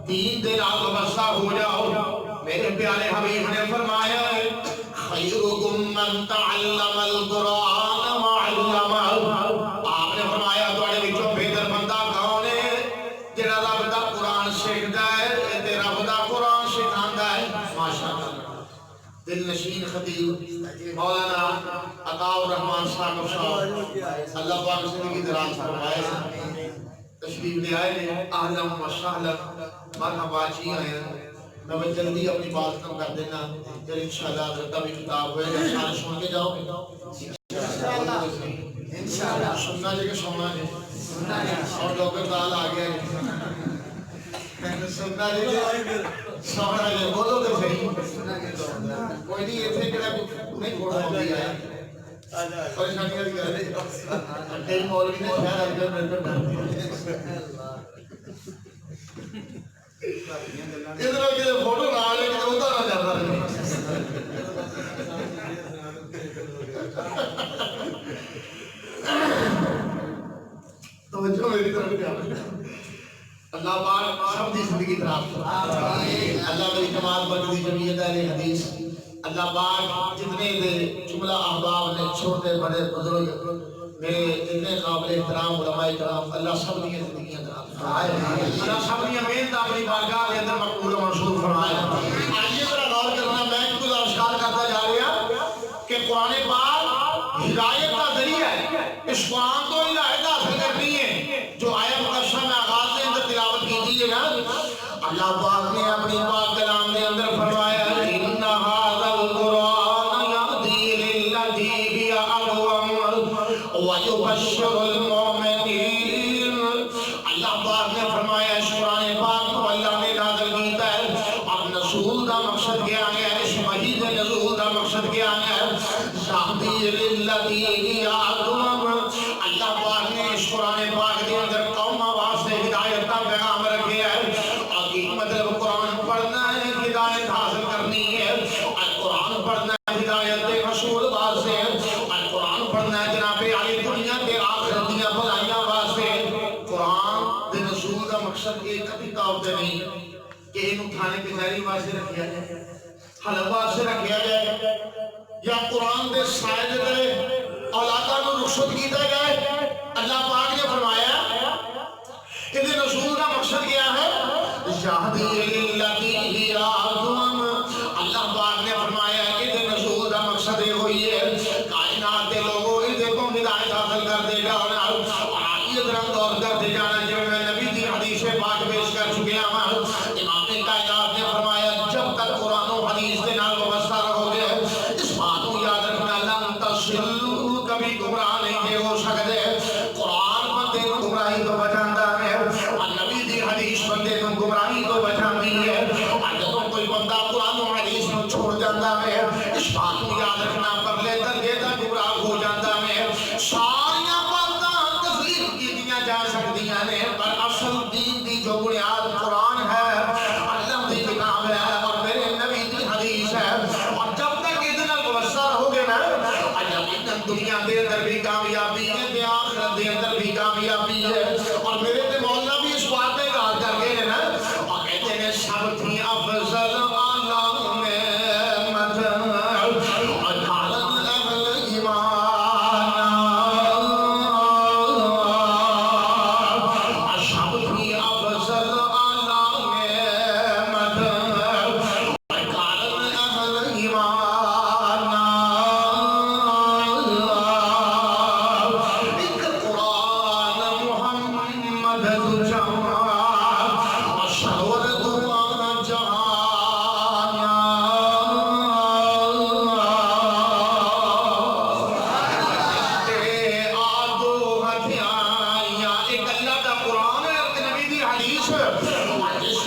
دین دے نال وابستہ ہو جاؤ میرے پیارے حبیب نے فرمایا ہے خیرکم من تعلم القرآن وعلمہ آپ نے فرمایا تواڈے وچوں بہتر بندہ کون ہے جڑا رب دا قرآن سکھدا ہے تے رب دا قرآن سکھاندا ہے ماشاءاللہ دل نشین خطیب مولانا عطا الرحمن صاحب اللہ پاک زندگی دراز فرمائے تشریف لے آئے ہیں اہلا و سہلا مرحبا جی آئے ہیں میں جلدی اپنی بات کم کر دینا پھر انشاءاللہ حضرت بھی خطاب ہوئے گا سارے سن کے جاؤ انشاءاللہ سننا جی کہ سونا جی اور لوگوں دال آ گیا سننا جی کہ سونا جی بولو تو صحیح کوئی نہیں ایتھے کڑا نہیں کھوڑا ہوندی آیا پریشانیاں دی کر رہے کئی مولوی نے شہر آ گئے میرے پر ادھر کے فوٹو نہ لے کے ادھر نہ جاتا توجہ میری طرف دھیان اللہ پاک سب دی زندگی خراب اللہ میری کمال برکتی جمعیت اہل حدیث اللہ پاک جتنے دے جملہ احباب نے چھوٹے بڑے بزرگ میرے اتنے قابل احترام علماء کرام اللہ سب دی زندگیاں خراب فرمائے اللہ سب دی محنت اپنی بارگاہ کے اندر مقبول و منصور فرمائے آئیے ذرا غور کرنا میں کچھ اشکال کرتا جا رہا کہ قرآن پاک ہدایت کا ذریعہ ہے اس قرآن کو ہدایت حاصل کرنی ہے جو آیت مقدسہ میں آغاز کے اندر تلاوت کیجیے نا اللہ پاک نے اپنی پاک کلام کے اندر فرمایا ان ھذا القرآن یہدی للتی ہی اقوم ویبشر المؤمنین اللہ پاک نے فرمایا اس قرآن پاک کو اللہ نے نازل کیتا ہے اور نزول دا مقصد کیا ہے اس وحی دے نزول دا مقصد کیا ہے یہدی للتی ہی اقوم اللہ پاک نے اس قرآن پاک کے اندر قوم واسطے ہدایت کا پیغام رکھا ہے مطلب قرآن پڑھنا ہے ہدایت حاصل کرنی ہے قرآن پڑھنا ہے ہدایت رسول واسطے قرآن پڑھنا ہے جناب علی دنیا کے آخرت دیا بھلائیاں واسطے قرآن دے رسول کا مقصد ایک کتاب دے نہیں کہ انہوں کھانے کے ظاہری واسطے رکھیا جائے حلب واسطے رکھیا جائے یا قرآن دے سائے دے دے اولادہ کو رخصت کیتا جائے اللہ پاک نے فرمایا کہ دے رسول کا مقصد کیا ہے یہدی للتی ہی اقوم اللہ پاک نے فرمایا کہ دے رسول کا مقصد یہ ہوئی ہے کائنات کے لوگوں اسے کو ہدایت حاصل کر دے گا اور آئیے درم دور کرتے جانا جو میں نبی دی حدیث پاک پیش کر چکے ہیں امام کائنات نے فرمایا جب تک قرآن و حدیث کے نال وابستہ رہو گے اس بات کو یاد رکھنا لن تصلوا کبھی گمراہ نہیں ہو سکتے قرآن بندے کو گمراہی تو بچاتا ہے اور نبی دی حدیث بندے کو گمراہی تو بچاتی ہے اور جب کوئی بندہ قرآن و حدیث کو چھوڑ جاتا ہے اس بات کو یاد رکھنا پرلے درجے تک گمراہ ہو جاتا ہے ساریاں باتاں تسلیم کیتیاں جا سکتیاں نے پر اصل دین دی جو بنیاد قرآن ہے اللہ دی کتاب ہے اور میرے نبی دی حدیث ہے اور جب تک اتنا وابستہ رہو گے نا اللہ دنیا دے اندر بھی کامیابی ہے تے آخرت دے اندر بھی کامیابی ہے اور میرے تے مولانا بھی اس بات پہ اقرار کر گئے ہیں نا اور کہتے ہیں سب تھی افضل اعلی نعمت اجعلن اہل ایمان سب تھی افضل اعلی نعمت اجعلن اہل ایمان ایک قرآن محمد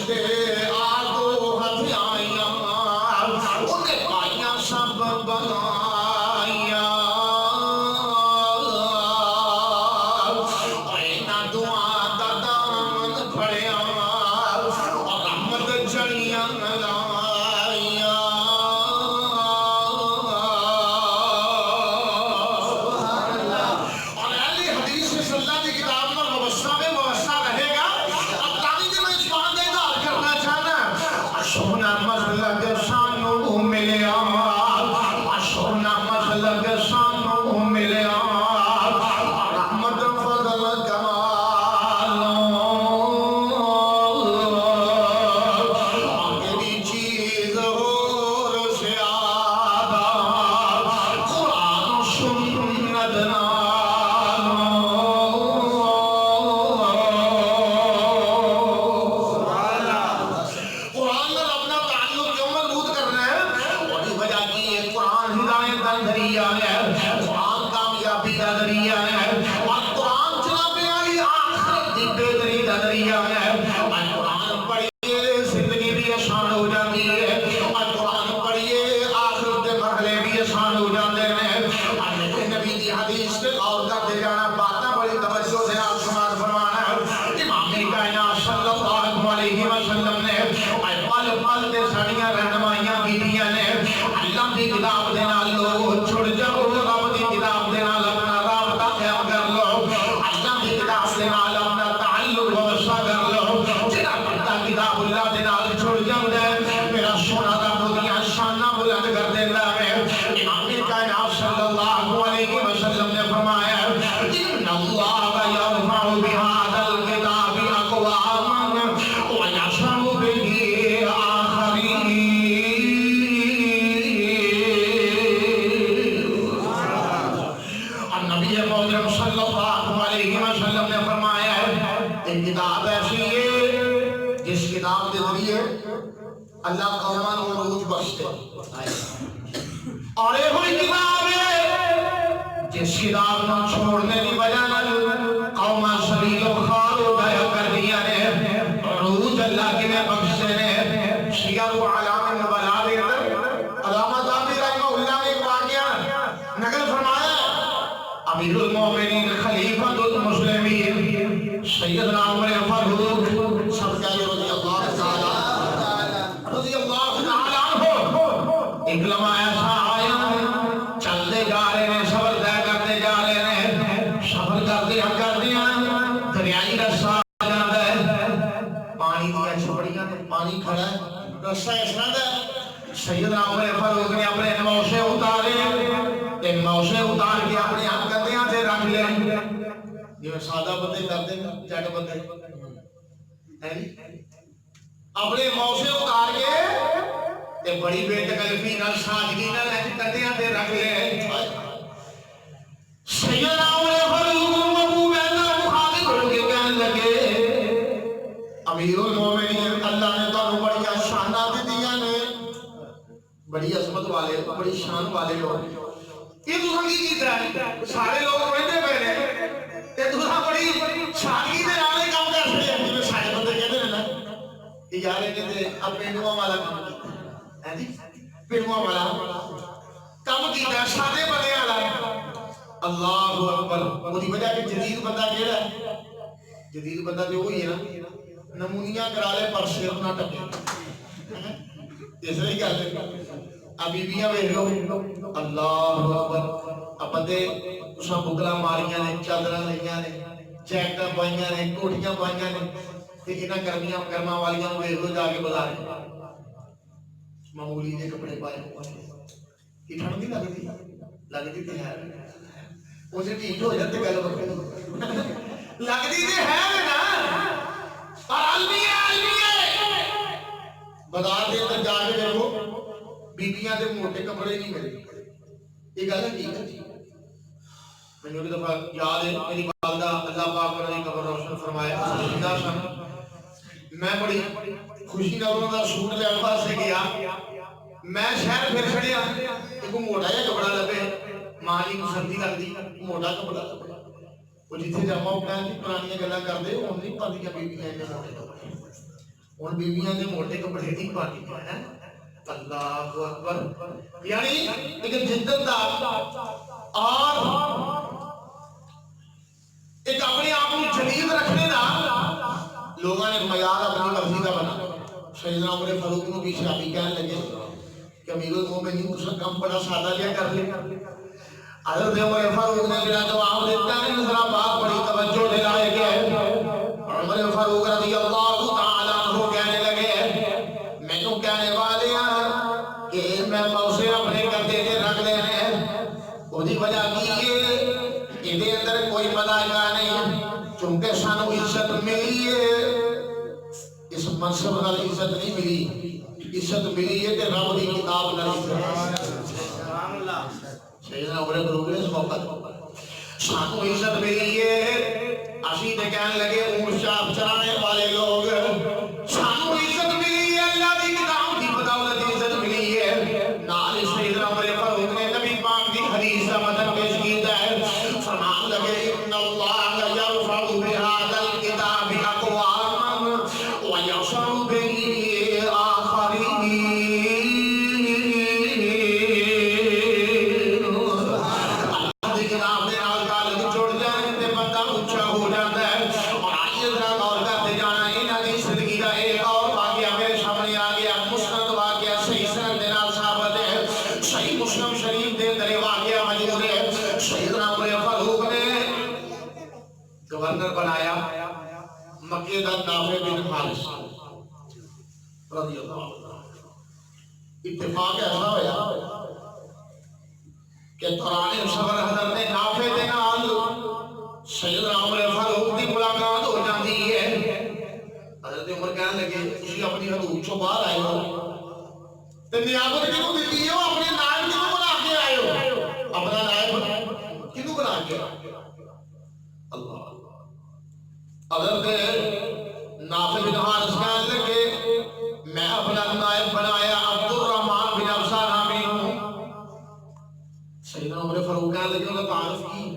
دے آدو ہتھیائیاں انہیں پائیاں سب بنائیاں اینا دعا دا دامن پھڑیاں اور رحمت چڑیاں لائیاں اور اہل حدیث صلی اللہ کی کتاب میں موسع رہے گا. اب تاکہ میں اس بات کا اظہار کرنا چاہنا سونا مسلک سانو ملیا سونا مسلک سانو ملیا رحمت فضل کمال آخری چیز اور زیادہ قرآن و سنت قرآن میں اپنا تعلق کیوں مضبوط کرنا ہے؟ وہی وجہ کی ہے قرآن ہدایت کا ذریعہ ہے، قرآن کامیابی کا ذریعہ ہے، اور قرآن جناب علی آخرت کی بہتری کا ذریعہ ہے. اور قرآن پڑھیے زندگی بھی آسان ہو جاتی ہے، اور قرآن پڑھیے آخرت کے مرحلے بھی آسان ہو جاتے ہیں. اور نبی کی حدیث پہ غور کرتے جانا، باتیں بڑی توجہ سے آپ سماعت فرمانا ہے. امام کائنات صلی اللہ علیہ وسلم نے پل پل تے ساڑیاں رہنمائیاں کیتیاں نے. اللہ کی کتاب دے نال لوگ چھڑ جاؤ، رب کی کتاب دے نال اپنا رابطہ قائم کر لو، اللہ کی کتاب دے نال اپنا تعلق وابستہ کر لو. جہاں بندہ کتاب اللہ دے نال چھڑ جاتا ہے میرا سونا رب دیاں شاناں بلند کر دیندا ہے. امام کائنات صلی اللہ علیہ وسلم نے فرمایا ان اللہ یرفع بہذا الکتاب اقواما ویضع بہ آخرین. اور نبی محترم صلی اللہ علیہ وسلم نے فرمایا ایک کتاب ایسی ہے جس کتاب کے ذریعے اللہ قومان کو عروج بخشتے، اور یہ ہوئی کتاب ہے جس کتاب نہ چھوڑنے کی وجہ نال قوما سلیل و خار و گیا کر دیا نے. عروج اللہ کے نے بخشتے نے. سیر و علام نبلا دے اندر علامہ دامی رحمہ اللہ نے ایک واقعہ نقل فرمایا ہے. امیر المومنین خلیفۃ المسلمین سیدنا عمر فاروق سب کہے رضی اللہ تعالی عنہ ایک لمحہ ایسا آیا چلتے جا رہے ہیں، سفر طے کرتے جا رہے ہیں، سفر کرتے دریائی رستہ آ جاتا ہے، پانی دیا چھپڑیاں تے پانی کھڑا ہے، رستہ اس طرح ہے. سیدنا عمر فاروق نے اپنے نموشے اتارے، نموشے اتار کے اپنے ہاتھ کندھیاں سے رکھ لے جو سادہ بندے کرتے ہیں جٹ بندے اپنے نموشے اتار کے تے بڑی بے تکلفی نال سادگی نال کندھیاں تے رکھ لے. سیدنا عمر فاروق ابو بیضہ مخاطب ہو کے کہنے لگے امیر المومنین اللہ نے تو بڑی شانات دیاں نے، بڑی عظمت والے بڑی شان والے لوگ. یہ تو کی کیتا ہے سارے لوگ کہتے پے نے تے تساں بڑی سادگی دے نال کام کرتے ہیں. جویں سارے بندے کہتے ہیں نا کہ یار یہ تے پینڈواں والا کام ہے جی، پینڈواں والا کام کیتا ہے سادے بندے والا. اللہ اکبر. وہی وجہ کہ جدید بندہ کیڑا ہے؟ جدید بندہ جو وہی ہے نا نمونیاں کرا لے پر سر نہ ٹپے. اس لیے کیا ہے ابھی بیاں ویکھ لو اللہ اکبر اب بندے تساں بگلا ماریاں نے، چادراں لئیاں نے، جیکٹاں پائیاں نے، کوٹیاں پائیاں نے تے انہاں گرماں والیاں نوں ویکھ لو جا کے بازار معمولی دے کپڑے پائے ہوئے کہ ٹھنڈ نہیں لگتی تے ہے وہ سے ٹھیک ہو جاتے گل لگتی تے ہے نا. اور عالمی بازار دے اندر جا کے دیکھو بیبیاں دے موٹے کپڑے نہیں ملے. یہ گل ٹھیک ہے جی. میں ایک دفعہ یاد ہے میری والدہ اللہ پاک نے قبر روشن فرمایا زندہ سن. میں بڑی خوشی نال انہاں دا سوٹ لین واسطے گیا. میں شہر پھر چھڑیا ایک موٹا جہا کپڑا لبے ماں جی کو سردی لگتی موٹا کپڑا لبے وہ جتھے جمع پہن دی پرانیاں گلاں کردے ہن نہیں پاندیاں بیبیاں نے موٹے کپڑے. ہن بیویاں دے موٹے کپڑے نہیں پانی ہیں اللہ اکبر یعنی ایک جدت دا اور ایک اپنے آپ کو جدید رکھنے دا لوگوں نے معیار اپنی مرضی کا بنا سیدنا عمر فاروق کو بھی صحابی کہنے لگے کہ امیر المومنین اس کا کم بڑا سادہ لیا کر لے حضرت عمر فاروق نے جڑا جواب دیتا ہے ذرا بات بڑی توجہ دلائے کہ عمر فاروق رضی اللہ تعالی عنہ کہنے لگے میں تو کہنے والے ہیں کہ میں موسے اپنے کندھے تے رکھ لے ہیں وہی وجہ کی یہ دے اندر کوئی ملائکہ نہیں چونکہ سانو عزت ملی ہے اس منصب نال عزت نہیں ملی عزت ملی ہے کہ رب دی کتاب نال عزت سبحان اللہ سیدنا عمر فاروق نے اس موقع سانو عزت ملی ہے اسی تے کہنے لگے اونٹ چاپ چرانے والے لوگ سانو عزت ملی ہے اللہ دی کتاب دی بدولت عزت ملی ہے نال سیدنا عمر فاروق نے نبی پاک دی حدیث کا مطلب پیش کیتا ہے فرمان لگے ان اللہ یرفع بهذا الكتاب اقواما ويرفع به آخرین گورنر بنایا مکے دا نافع بن حارث رضی اللہ عنہ اتفاق ایسا ہویا کہ دوران سفر حضرت نافع دے نال سیدنا عمر فاروق دی ملاقات ہو جاتی ہے حضرت عمر کہنے لگے تسی اپنی حدود چوں باہر آئے ہو تے نیابت کیوں دیتی ہے اپنے نائب کیوں بنا کے آئے ہو اپنا نائب کیوں بنا کے اللہ حضرت نافع بن حارث کہنے لگے میں اپنا نائب بنایا عبد الرحمن بن افسا نامی ہوں سیدنا عمر فاروق کہنے لگے انہوں نے تعارف کی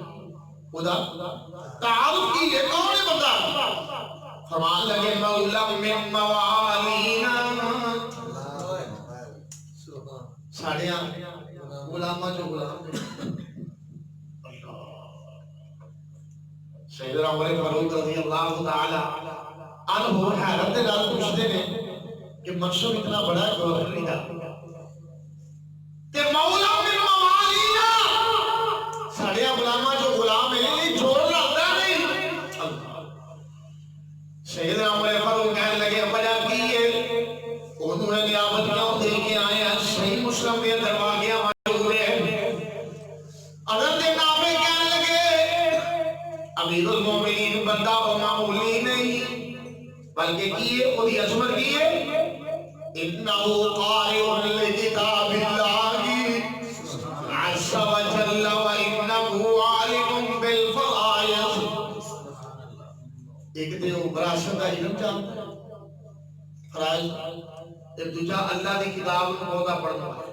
تعارف کی یہ کون ہے بندہ فرمان لگے مولا من موالینا ساڑھیاں غلامہ جو غلام سیدنا عمر فاروق رضی اللہ تعالی عنہ حیرت دے نال پوچھتے ہیں کہ منصب اتنا بڑا ہے گورنر دا تے مولا من موالینا ساڑے غلاماں جو غلام ہیں یہ جوڑ لگتا نہیں سیدنا عمر فاروق کہنے لگے وجہ کی ہے انہوں نے نیابت کیوں دے کے آئے ہیں صحیح مسلم کے اندر واقعہ موجود ہے حضرت نافع کہنے لگے امیر المومنین بندہ و معمولی نہیں بلکہ کیے خودی عظمت کیے انہو قارئ لکتاب اللہ عز و جل و انہو عالم بالفرائض ایک دے وراثت کا علم جانتا ہے فرائض ایک دوجہ اللہ دی کتاب کو بہت پڑھنا ہے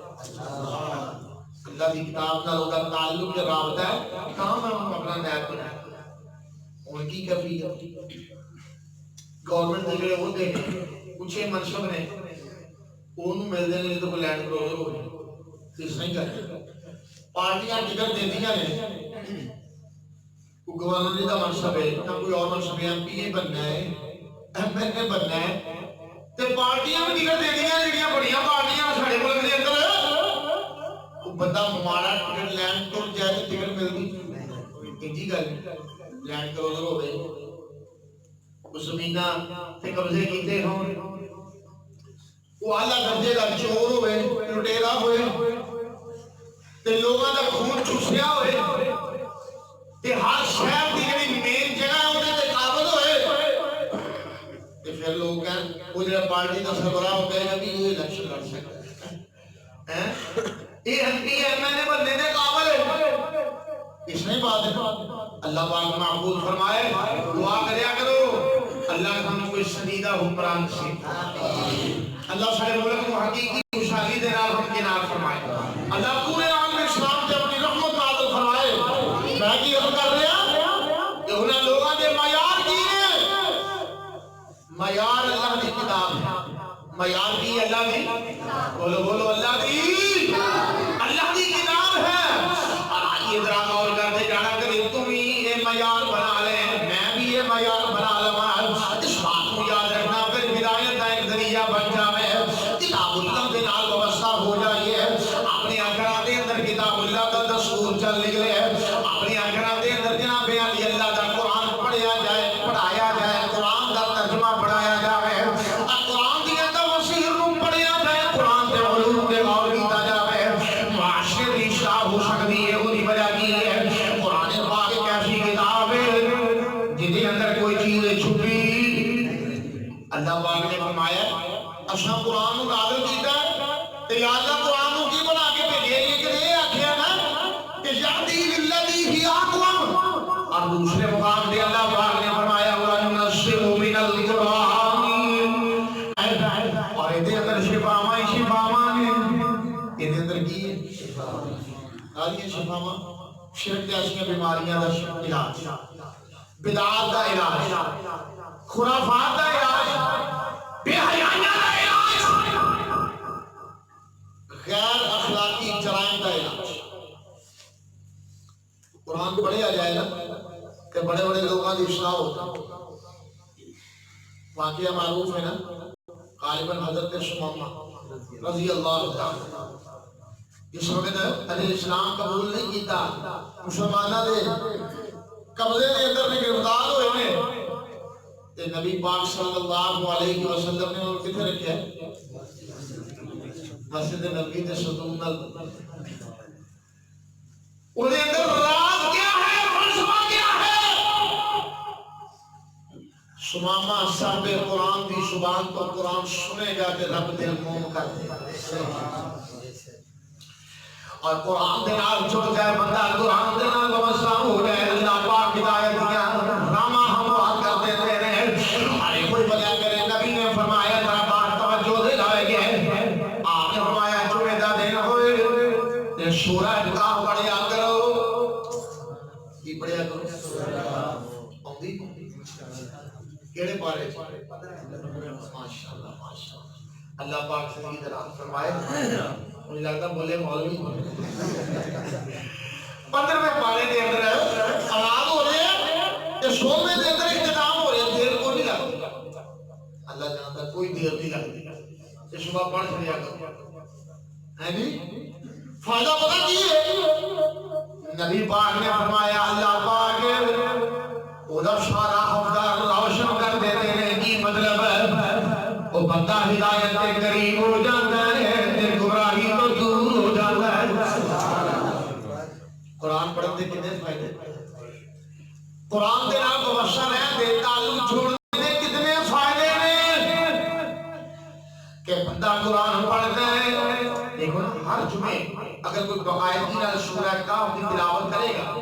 اللہ دی کتاب نال ہوگا تعلق یا رابطہ ہے کہاں میں اپنا نیب بنایا ان کی کبھی گورنمنٹ دے گئے ہوتے ہیں کچھ منصب نے انہوں مل دے نہیں تو کوئی لینڈ کروزر ہو گئی اس نہیں کرتے پارٹیاں ٹکٹ دے دیا نے کوئی گورنمنٹ کا منصب ہے نہ کوئی اور منصب ہے ایم پی اے بننا ہے ایم ایل اے بننا ہے تے پارٹیاں بھی ٹکٹ دے دیا جڑیاں بڑیاں پارٹیاں ساڈے ملک دے اندر وہ بندہ ماڑا ٹکٹ لینڈ تو جائے تو ٹکٹ ملتی انجی گل لینڈ کروزر ہو گئے زمیناں تے قبضے کیتے ہون وہ اعلیٰ درجے دا چور ہوئے لٹیرا ہوئے تے لوگاں دا خون چوسیا ہوئے تے ہر شہر دی جڑی مین جگہ ہے اودے تے قابض ہوئے تے پھر لوگ کہن وہ جڑا پارٹی دا سربراہ ہوتا ہے نبی وہ الیکشن لڑ سکتا ہے یہ M P M L A بننے دے قابل ہے اس نے بات ہے اللہ پاک محفوظ فرمائے دعا کریا کرو اللہ ہم کو شدیدہ حکمران سے اللہ سارے ملک کو حقیقی خوشحالی دے نال ہم کنار فرمائے اللہ پورے عالم اسلام تے اپنی رحمت نازل فرمائے میں کی عرض کر رہا کہ انہاں لوگاں دے معیار کی ہے معیار اللہ دی کتاب معیار کی اللہ دی بولو بولو اللہ دی کتاب ہے اور آئیے ذرا غور کرتے جانا کہ تم ہی یہ معیار بنا لیں میں بھی یہ معیار بنا لوں اس بات کو یاد رکھنا پھر ہدایت کا ایک ذریعہ بن جائے کتاب اللہ کے نال وابستہ ہو جائیے اپنے آخرات کے اندر کتاب اللہ کا دستور چل نکلے اپنے آخرات کے اندر جناب علی اللہ کا قرآن پڑھیا جائے پڑھایا جائے قرآن کا ترجمہ پڑھایا جائے قرآن کی تفسیر کو پڑھیا جائے قرآن کے علوم کے غور کیا جائے معاشرے کی اصلاح ہو سکتی ہے وہی وجہ کی ہے قرآن پاک ایک ایسی کتاب ہے جس کے اندر کوئی چیز چھپی اللہ پاک نے فرمایا اچھا قرآن کو نازل کیتا تے یا اللہ قرآن کو کی بنا کے بھیجے یہ کہ یہ آکھیا نا کہ یہدی للذی ہی اقوم اور دوسرے مقام پہ اللہ پاک نے فرمایا وَنُنَزِّلُ مِنَ الْقُرْآنِ اور یہ اندر شفا ہے یہ اندر کی ہے آلیہ شفا شرک جیسی بیماریاں کا علاج بدعات کا علاج خرافات کا علاج بے حیائیاں کا علاج غیر اخلاقی جرائم کا علاج قرآن پڑھے آ جائے نا کہ بڑے بڑے لوگوں کی اصلاح ہوتا واقعہ معروف ہے نا غالباً حضرت شمامہ رضی اللہ تعالیٰ اس وقت علیہ السلام قبول نہیں کیتا مسلمانہ دے قبضے کے اندر میں گرفتار ہوئے میں تے نبی پاک صلی اللہ علیہ وسلم نے انہوں کتنے رکھے ہیں مسجد نبی تے ستون انہیں اندر راز کیا ہے فلسفہ کیا ہے سمامہ صاحب قرآن دی زبان تو قرآن سنے گا کہ رب دل موم کر دے اور قرآن دے نال چھوٹ جائے بندہ قرآن دے نال وابستہ ہو جائے اللہ پاک ہدایت دیا راما ہم بات کر دیتے ہیں ہر کوئی وجہ کرے نبی نے فرمایا ذرا بات توجہ دے لائے گئے آپ نے فرمایا جمعہ دا دن ہوئے سورہ نکاح پڑھیا کرو کی پڑھیا کرو آؤندی کیڑے پارے ماشاءاللہ ماشاءاللہ اللہ پاک سے کی دلال فرمائے مجھے لگتا بولے مولوی 15ویں پارے دے اندر آواز ہو رہے ہیں کہ 16ویں دے اندر اختتام ہو رہے ہیں دیر کو نہیں لگتی اللہ جانتا کوئی دیر نہیں لگتی کہ صبح پڑھ چلیا کرو ہے نہیں فائدہ پتہ کی ہے نبی پاک نے فرمایا اللہ پاک ادھر سارا حفظہ روشن کر دیتے ہیں کی مطلب ہے وہ بندہ ہدایت کے قریب ہو جاتا ہے گمراہی تو دور ہو جاتا ہے قرآن پڑھتے کتنے فائدے قرآن دے نال وابستہ رہن دے تعلق چھوڑنے دے کتنے فائدے نے کہ بندہ قرآن پڑھتا ہے دیکھو ہر جمعے اگر کوئی باقاعدگی نال سورہ کہف کی تلاوت کرے گا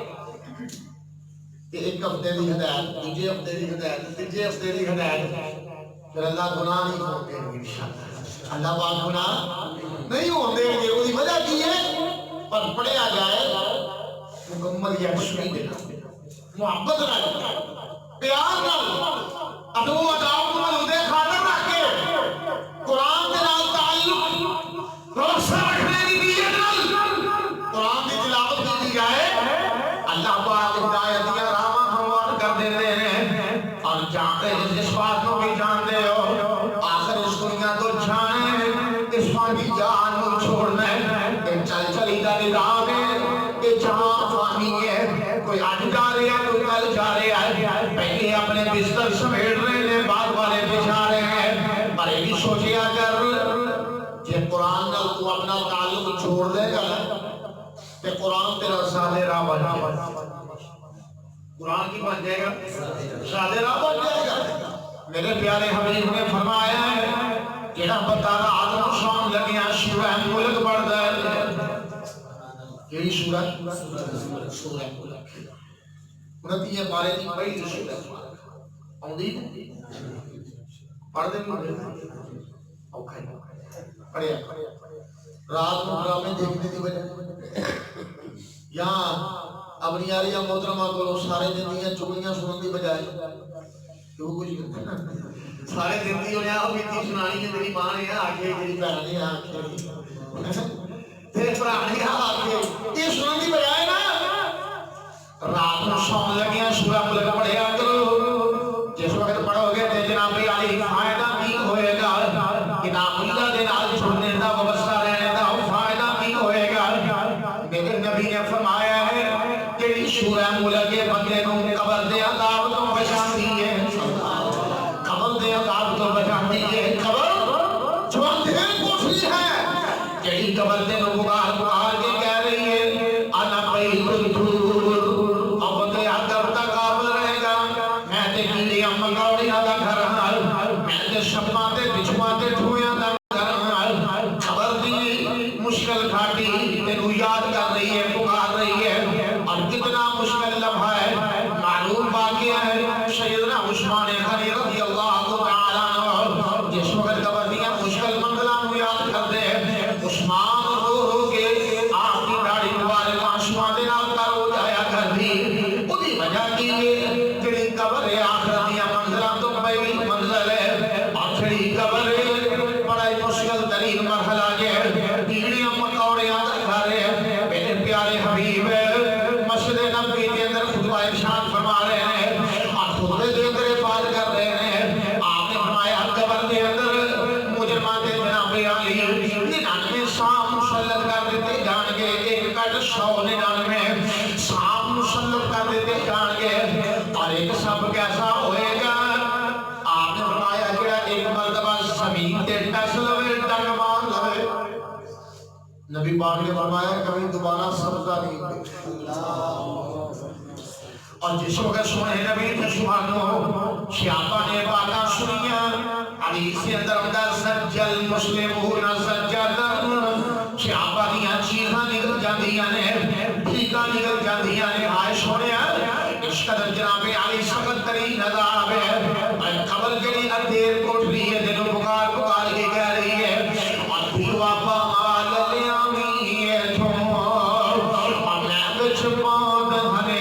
کہ ایک ہفتے دی ہدایت دوسرے ہفتے دی ہدایت تیسرے ہفتے دی ہدایت پھر اللہ گناہ نہیں ہوتے انشاءاللہ اللہ پاک گناہ نہیں ہوتے گے وہی وجہ کی ہے پر پڑھیا جائے مکمل یکسوئی دینا محبت نہ پیار نہ ادو اداب ملودے خاطر رکھ کے قرآن کے نال تعلق روشن رکھنے کی نیت نال قرآن کی تلاوت کی جائے اللہ پاک ہدایت دیا راہ ہموار کر دیتے ہیں اور جانتے ہیں اس بات کو بھی جانتے ہو آخر اس دنیا تو جانے اس فانی جان کو چھوڑنا ہے کہ چل چلی دا نظام ہے کہ جہاں فانی ہے کوئی آج جا رہے ہیں کوئی کل جا رہے ہیں پہلے اپنے بستر سمیٹ رہے ہیں بعد والے بچھا رہے ہیں پر یہ بھی سوچیا کر کہ قرآن نال تو اپنا تعلق چھوڑ دے گا کہ قرآن تیرا سادے راہ بن جائے گا قرآن کی بن جائے گا سادے راہ بن جائے گا میرے پیارے حبیب نے فرمایا ہے جڑا بندہ رات نو سون لگیا سورہ ملک پڑھدا ہے کیڑی سورہ سورہ ملک 29 پارے دی پہلی سورہ اوندی پڑھ دے اوکھا پڑھیا رات نو ڈرامے دیکھنے دی وجہ یہاں اپنی عالیہ محترمہ کو سارے دن دیاں چگلیاں سنن دی بجائے جو کچھ سارے زندگی نے آؤ بیتی سنانی ہے تیری ماں نے آکھے تیری بہن نے آکھے تیرے بھرا نے آکھے یہ سنانی بجائے نا رات میں سون لگیاں سورہ ملک پڑھیا کرو جس وقت پڑھو گے تے جناب علی فائدہ کی ہوئے گا کتاب اللہ دے نال چھوڑنے دا وابستہ رہنے دا فائدہ کی ہوئے گا میرے نبی نے فرمایا ہے کہ سورہ ملک کے بندے کو قبر دے عذاب تو بچاتی ہے قبر دے عذاب تو بچاتی ہے قبر جو اندھیر کوشش ہے جڑی قبر دے نو پکار پکار کے کہہ رہی ہے انا بیت الدور اب تے عذاب دا قابل رہے گا میں تے کیڑیاں منگوڑیاں دا گھر ہاں میں تے شپاں تے بچھواں تے ٹھویاں دا گھر ہاں خبر دی مشکل گھاٹی تینو یاد کر رہی ہے پکار رہی ہے اور کتنا مشکل لمحہ ہے معلوم واقعہ ہے سیدنا عثمان غنی رضی اللہ تعالیٰ عنہ جس وقت قبر دیا مشکل منزلہ نو یاد کر دے عثمان رو کے آپ کی داڑھی مبارک آنسواں دے نال تر ہو جایا کر دی اودی وجہ کی ہے جڑی قبر آخرت دی منزلہ تو پہلی منزل ہے اور جڑی قبر بڑا مشکل ترین مرحلہ ہے کیڑیاں مکوڑیاں دا گھر ہے میرے پیارے حبیب مسجد نبوی کے اندر خطبہ ارشاد فرما رہے ہیں اور خطبے دے اندر بات کر رہے ہیں آپ نے فرمایا قبر کے اندر مجرمان دے جناب علی 99 سام مسلط کر دیتے جان گے 199 سام مسلط کر دیتے جان گے اور ایک سب کیسا ہوئے گا آپ نے فرمایا جڑا ایک مرتبہ زمین تے ٹس لوے ڈگ مار لوے نبی پاک نے فرمایا کبھی دوبارہ سبزہ نہیں اور جس وقت سنے نبی تشوانو شیعہ نے باتاں سنیاں حدیث کے اندر اندر سجل مسلمون سجدن شیعہ دیاں چیزاں نکل جاندیاں نے ٹھیکاں نکل جاندیاں نے آئے سنیا اس قدر جناب علی سخت ترین عذاب ہے قبر کے لیے اندھیر کوٹ رہی ہے دنوں پکار پکار کے کہہ رہی ہے اور دیوا پامال لیامی ہے تھو اور میں بچ پاند ہنے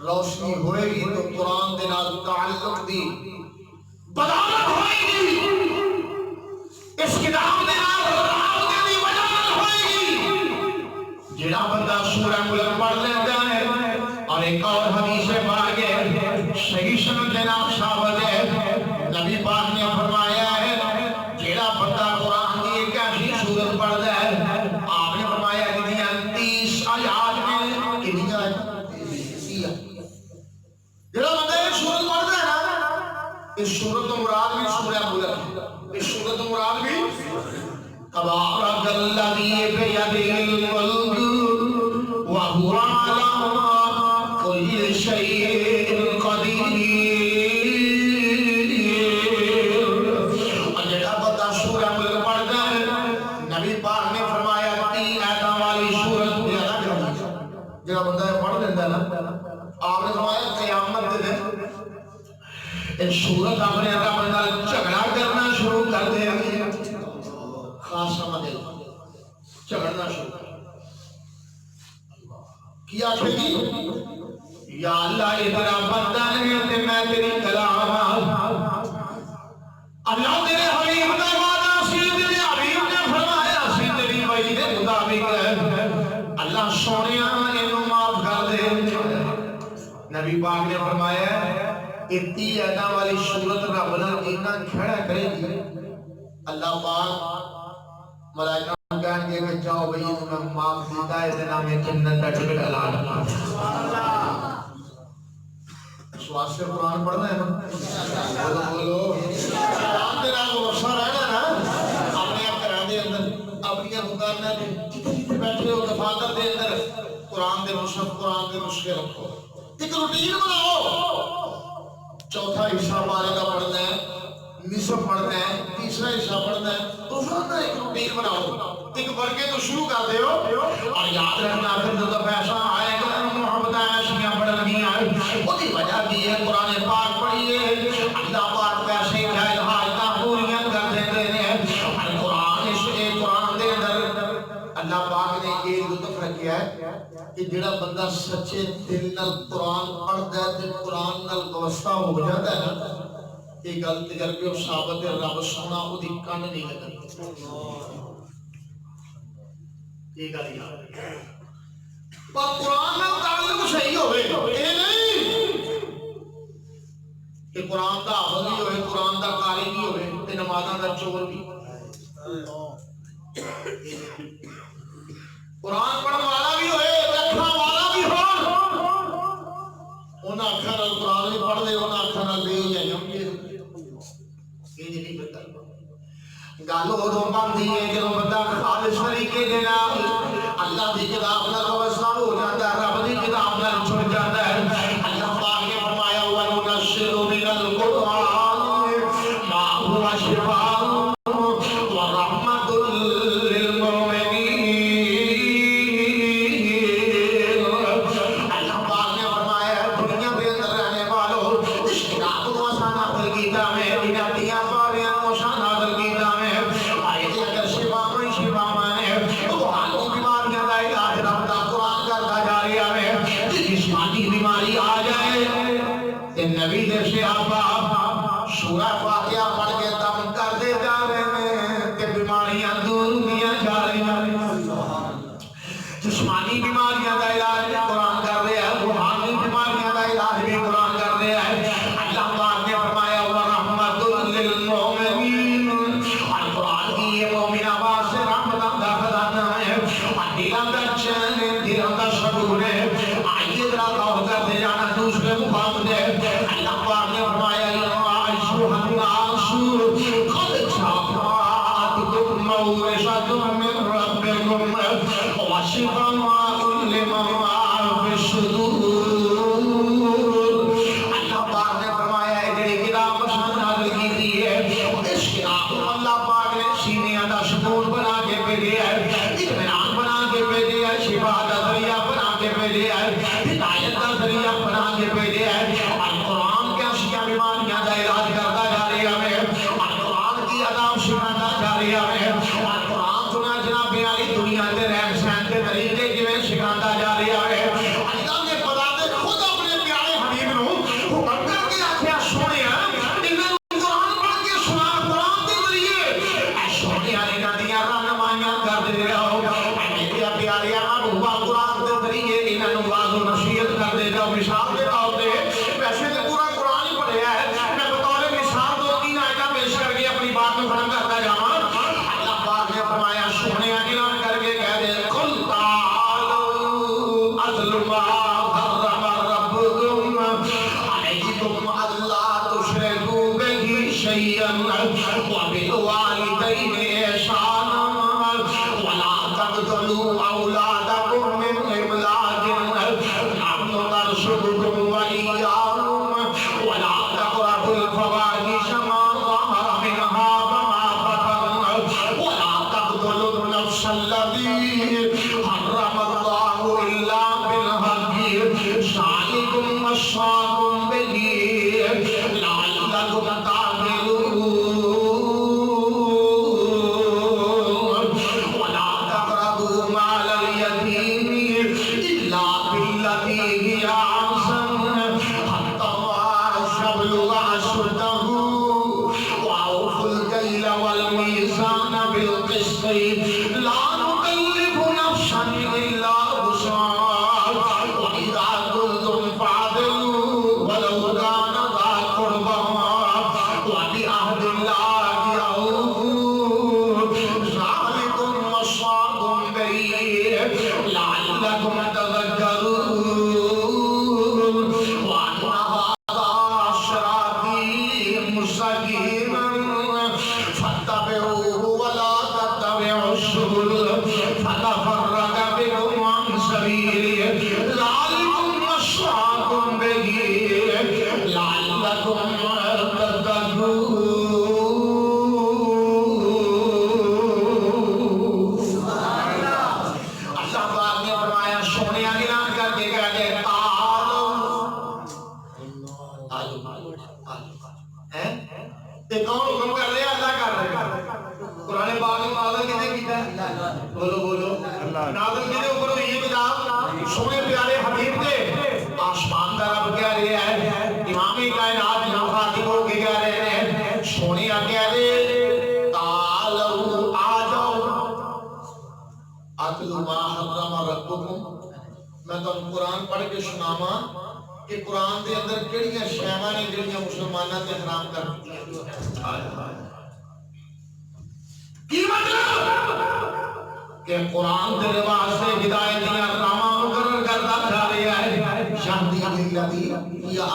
روشنی ہوئے گی تو قرآن دے نال تعلق دی بدولت ہوئے گی اس کتاب دے نال رابطے دی وجہ ہوئے گی جڑا بندہ سورہ ملک پڑھ لیتا ہے اور ایک اور حدیث پاک ہے صحیح سند جناب ثابت ہے نبی پاک نے فرمایا ہے جڑا بندہ قرآن کی ایک ایسی سورت پڑھتا ہے آپ نے فرمایا کہ 30 آیات میں کتنی آیات جڑا بندہ ایک سورت پڑھتا ہے نا اس سورت مراد بھی سورہ ملک اس سورت مراد بھی تبارک الذی بیدہ الملک وہو علی کل شیء قدیر اور جڑا بندہ سورہ ملک پڑھتا ہے نبی پاک نے فرمایا 3 آیتاں والی سورت زیادہ کرنی جڑا بندہ پڑھ لیتا ہے نا آپ نے فرمایا قیامت دے اس صورت اپنے رب نال جھگڑا کرنا شروع کر دے گی خاص سمجھ جھگڑنا شروع کیا آخے گی یا اللہ یہ تیرا بندہ ہے تے میں تیری کلام اللہ تیرے حبیب کا وعدہ سی تیرے حبیب نے فرمایا سی تیری وحی دے مطابق اللہ سونیا اینو معاف کر دے نبی پاک نے فرمایا اتنی اینا والی صورت رب نال اینا کھڑا کرے گی اللہ پاک ملائکہ کہن گے کہ جاؤ بھئی تمہیں معاف دیتا ہے اتنا میں جنت کا ٹکٹ اعلان کرتا سواس سے قرآن پڑھنا ہے نا بولو قرآن دے نال وفا رہنا نا اپنے آپ گھراں دے اندر اپنی دکاناں دے بیٹھے ہو دفاتر دے اندر قرآن دے مصحف قرآن دے نسخے رکھو ایک روٹین بناؤ چوتھا حصہ بارے کا پڑھنا ہے نصف پڑھنا ہے تیسرا حصہ پڑھنا ہے روزانہ ایک روٹین بناؤ ایک ورقے تو شروع کر دے اور یاد رکھنا پھر جو دفعہ ایسا آئے گا محبت ایسیاں پڑھن گیا وہ دی وجہ کی ہے قرآن پاک پڑھیے اللہ پاک پیسے جائے حاجتاں پوریاں کر دیتے ہیں قرآن دے اندر اللہ پاک نے یہ لطف رکھا ہے کہ جڑا بندہ سچے دل نال قرآن پڑھدا ہے تے قرآن نال وابستہ ہو جاتا ہے نا یہ گل تجربے اور ثابت ہے رب سونا وہ دی کن نہیں لگتی یہ گل یاد پر قرآن نال تعلق صحیح ہوئے یہ نہیں کہ قرآن دا حافظ بھی ہوئے قرآن دا قاری بھی ہوئے تے نمازاں دا چور بھی قرآن پڑھن والا بھی ہوئے رکھنا والا بھی ہو انہاں اکھاں نال قرآن بھی پڑھ دے انہاں اکھاں نال بے ہو جائے یہ نہیں پتہ گل ادوں بنتی ہے جدوں بندہ خالص طریقے دے نال اللہ دی کتاب نال وابستہ ہو جاتا ہے رب دی کتاب نال جڑ جاتا ہے اللہ پاک نے فرمایا وَنُنَزِّلُ مِنَ الْقُرْآنِ مَا هُوَ شِفَاءٌ جسمانی بیماریاں دا علاج قرآن کر رہے ہیں روحانی بیماریاں دا علاج بھی قرآن کر رہے ہیں اللہ پاک نے فرمایا وَرَحْمَةٌ لِّلْمُؤْمِنِينَ اور قرآن کی یہ مومن آواز سے رحمت دا خزانہ ہے اور دلوں کا چین ہے دلوں کا سکون ہے آئیے ذرا غور کرتے جانا دوسرے مقام دے اللہ پاک نے فرمایا یا ایھا الناس قد جاءتکم موعظۃ من ربکم وشفاء لما في الصدور اللہ پاک نے فرمایا ہے جڑی کتاب نازل کی دی ہے اس کتاب کو اللہ پاک نے سینے دا سکون بنا کے بھیجا ہے اطمینان بنا کے بھیجا ہے شفا دا ذریعہ بنا کے بھیجا ہے ہدایت دا ذریعہ بنا کے بھیجا ہے اور قرآن کے اشیاء بیماریاں دا علاج کرتا جا رہا ہے اور قرآن کی عذاب سکھاتا جا رہا ہے اور قرآن سنا جناب علی دنیا کے رہن سہن کے طریقے جویں سکھاتا جا رہا ہے اللہ نے بتا دے خود اپنے پیارے حبیب نو حکم کر کے آخیا سونیا انہاں قرآن پڑھ کے سنا قرآن کے ذریعے اے سونیا انہاں دیاں رہنمائیاں کر دے رہو میرے پیارے ابو قرآن کے ذریعے انہاں نو واعظ و نصیحت کر دے جاؤ مثال کے طور پہ ویسے تو پورا قرآن ہی پڑھیا ہے میں بطور مثال دو تین آیتاں پیش کر کے اپنی بات کو ختم کرتا جاواں اللہ پاک نے فرمایا سونیا اعلان کر کے کہہ دے قل تعالوا اتل ما حرم ربکم علیکم الا تشرکوا به شیئا وبالوالدین احسانا ولا تقتلوا اولادکم من املاق نحن نرزقكم وإياهم ولا تقربوا الفواحش ما ظهر منها وما بطن ولا تقتلوا النفس التي حرم الله إلا بالحق ذلكم وصاكم به لعلكم تعقلون ولا تقربوا مال اليتيم إلا بالتي هي أحسن حتى يبلغ أشده وأوفوا الكيل والميزان بالقسط لا نكلف نفسا إلا وسعها وإذا قلتم فاعدلوا ولو كان ذا مستقيما فاتبعوه ولا تتبعوا السبل فتفرق بكم عن سبيله ذلكم وصاكم به لعلكم تتقون. کون حکم کر رہے ہیں؟ اللہ کر رہے ہیں. قرآن پاک میں نازل کتنے کیتا ہے؟ بولو بولو نازل کتنے اوپر ہوئی ہے کتاب؟ سونے پیارے حبیب دے. آسمان کا رب کہہ رہے ہیں، امام کائنات مخاطب ہو کے کہہ رہے ہیں، سونے کہہ رہے تعالوا آ جاؤ اتلو ما حرم ربکم. میں تو قرآن پڑھ کے سناواں کہ قرآن دے اندر کیڑیاں شیواں نے جڑیاں مسلماناں تے حرام کر دتیاں. کی مطلب کہ قرآن دے واسطے ہدایت دیاں راہاں مقرر کرتا جا رہا ہے. شاندی الذی یا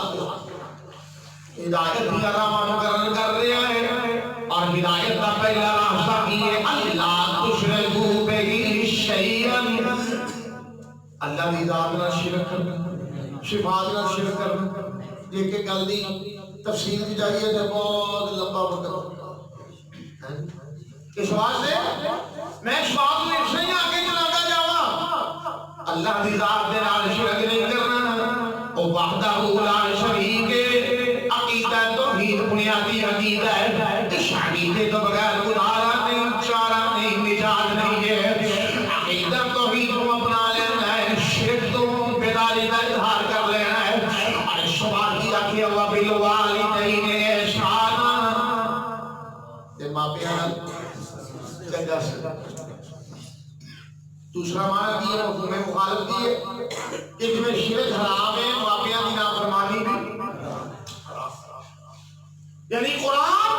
ہدایت دیاں راہاں مقرر کر رہا ہے. اور ہدایت کا پہلا راستہ یہ ہے اللہ تشرکوا بہ شیئا. اللہ دی ذات نال شرک کرنا، صفات نال شرک کرنا. ایک ایک گل دی تفصیل کی جائیے تے بہت لمبا وقت اس واسطے میں اس بات کو اس لیے آگے چلاتا جاواں اللہ دی ذات دے نال شرک نہیں کرنا. او وحدہ لا شریک ہے. عقیدہ توحید بنیادی عقیدہ ہے. اس عقیدے تو بغیر گزارا نہیں، چارہ نہیں، نجات نہیں ہے. عقیدہ توحید کو اپنا لینا ہے، شرک تو بیداری کا اظہار کر لینا ہے. اور شباب کی آنکھیں وبالوالدین احسانا تے ماں پیاں چنگا سا. دوسرا معنی کی ہے مفہوم مخالف کی ہے کہ جس میں شرک حرام ہے ماں پیاں کی نافرمانی بھی حرام. یعنی قرآن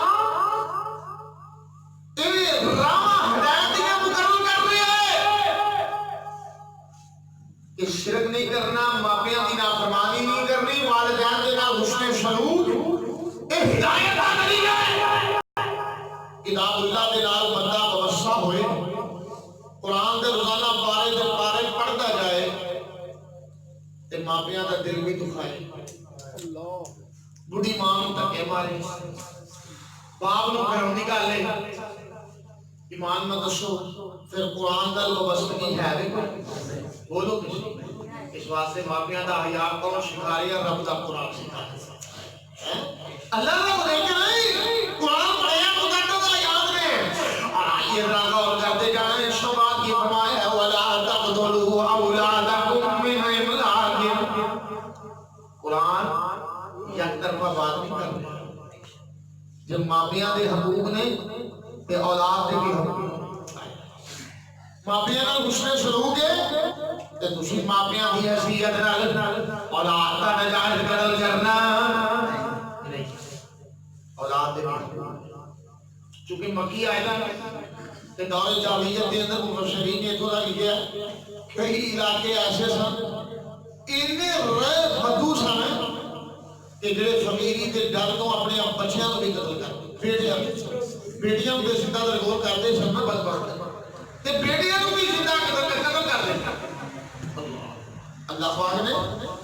راہ ہدایت دیا مقرر کر رہے ہیں کہ شرک نہیں کرنا، ماپیاں کی نافرمانی نہیں کرنی، والدین کے نال حسن سلوک ہدایت کا ذریعہ ہے. کتاب اللہ دے نال بندہ وابستہ ہوئے، قرآن دے روزانہ پارے دے پارے پڑھتا جائے تے ماپیاں دا دل بھی دکھائے. بڑھی ماں نوں دھکے مارے، باپ نوں گھروں نکالے. ایمان میں دسو پھر قرآن دا وابستگی ہے بھی کوئی؟ بولو کسی. اس واسطے ماپیاں دا حیا کون سکھا رہی ہے؟ رب دا قرآن سکھا رہا ہے. اللہ رب دے کے نہیں قرآن پڑھیا مقدر دا یاد نے. اور آئیے ذرا غور کرتے جائیں. شباب کی فرمایا ولا تقتلوا اولادکم من املاق. قرآن یک طرفہ بات نہیں کر رہا. جب ماپیاں دے حقوق نے تے اولاد دے بھی حقوق. ماپیاں نال حسن سلوک ہے تے تسی ماپیاں دی حیثیت نال اولاد دا نجائز قتل کرنا نہیں. اولاد دے بھی چونکہ مکی آیت تے دور جاہلیت دے اندر مفسرین نے اتنا لکھا ہے کئی علاقے ایسے سن انہیں رہ بدو سن کہ جڑے فقیری دے ڈر تو اپنے بچیاں کو بھی قتل کرتے. بیٹیاں کو زندہ درگور کرتے سن بدبخت تے بیٹیاں کو بھی زندہ قتل کر دیتے. اللہ پاک نے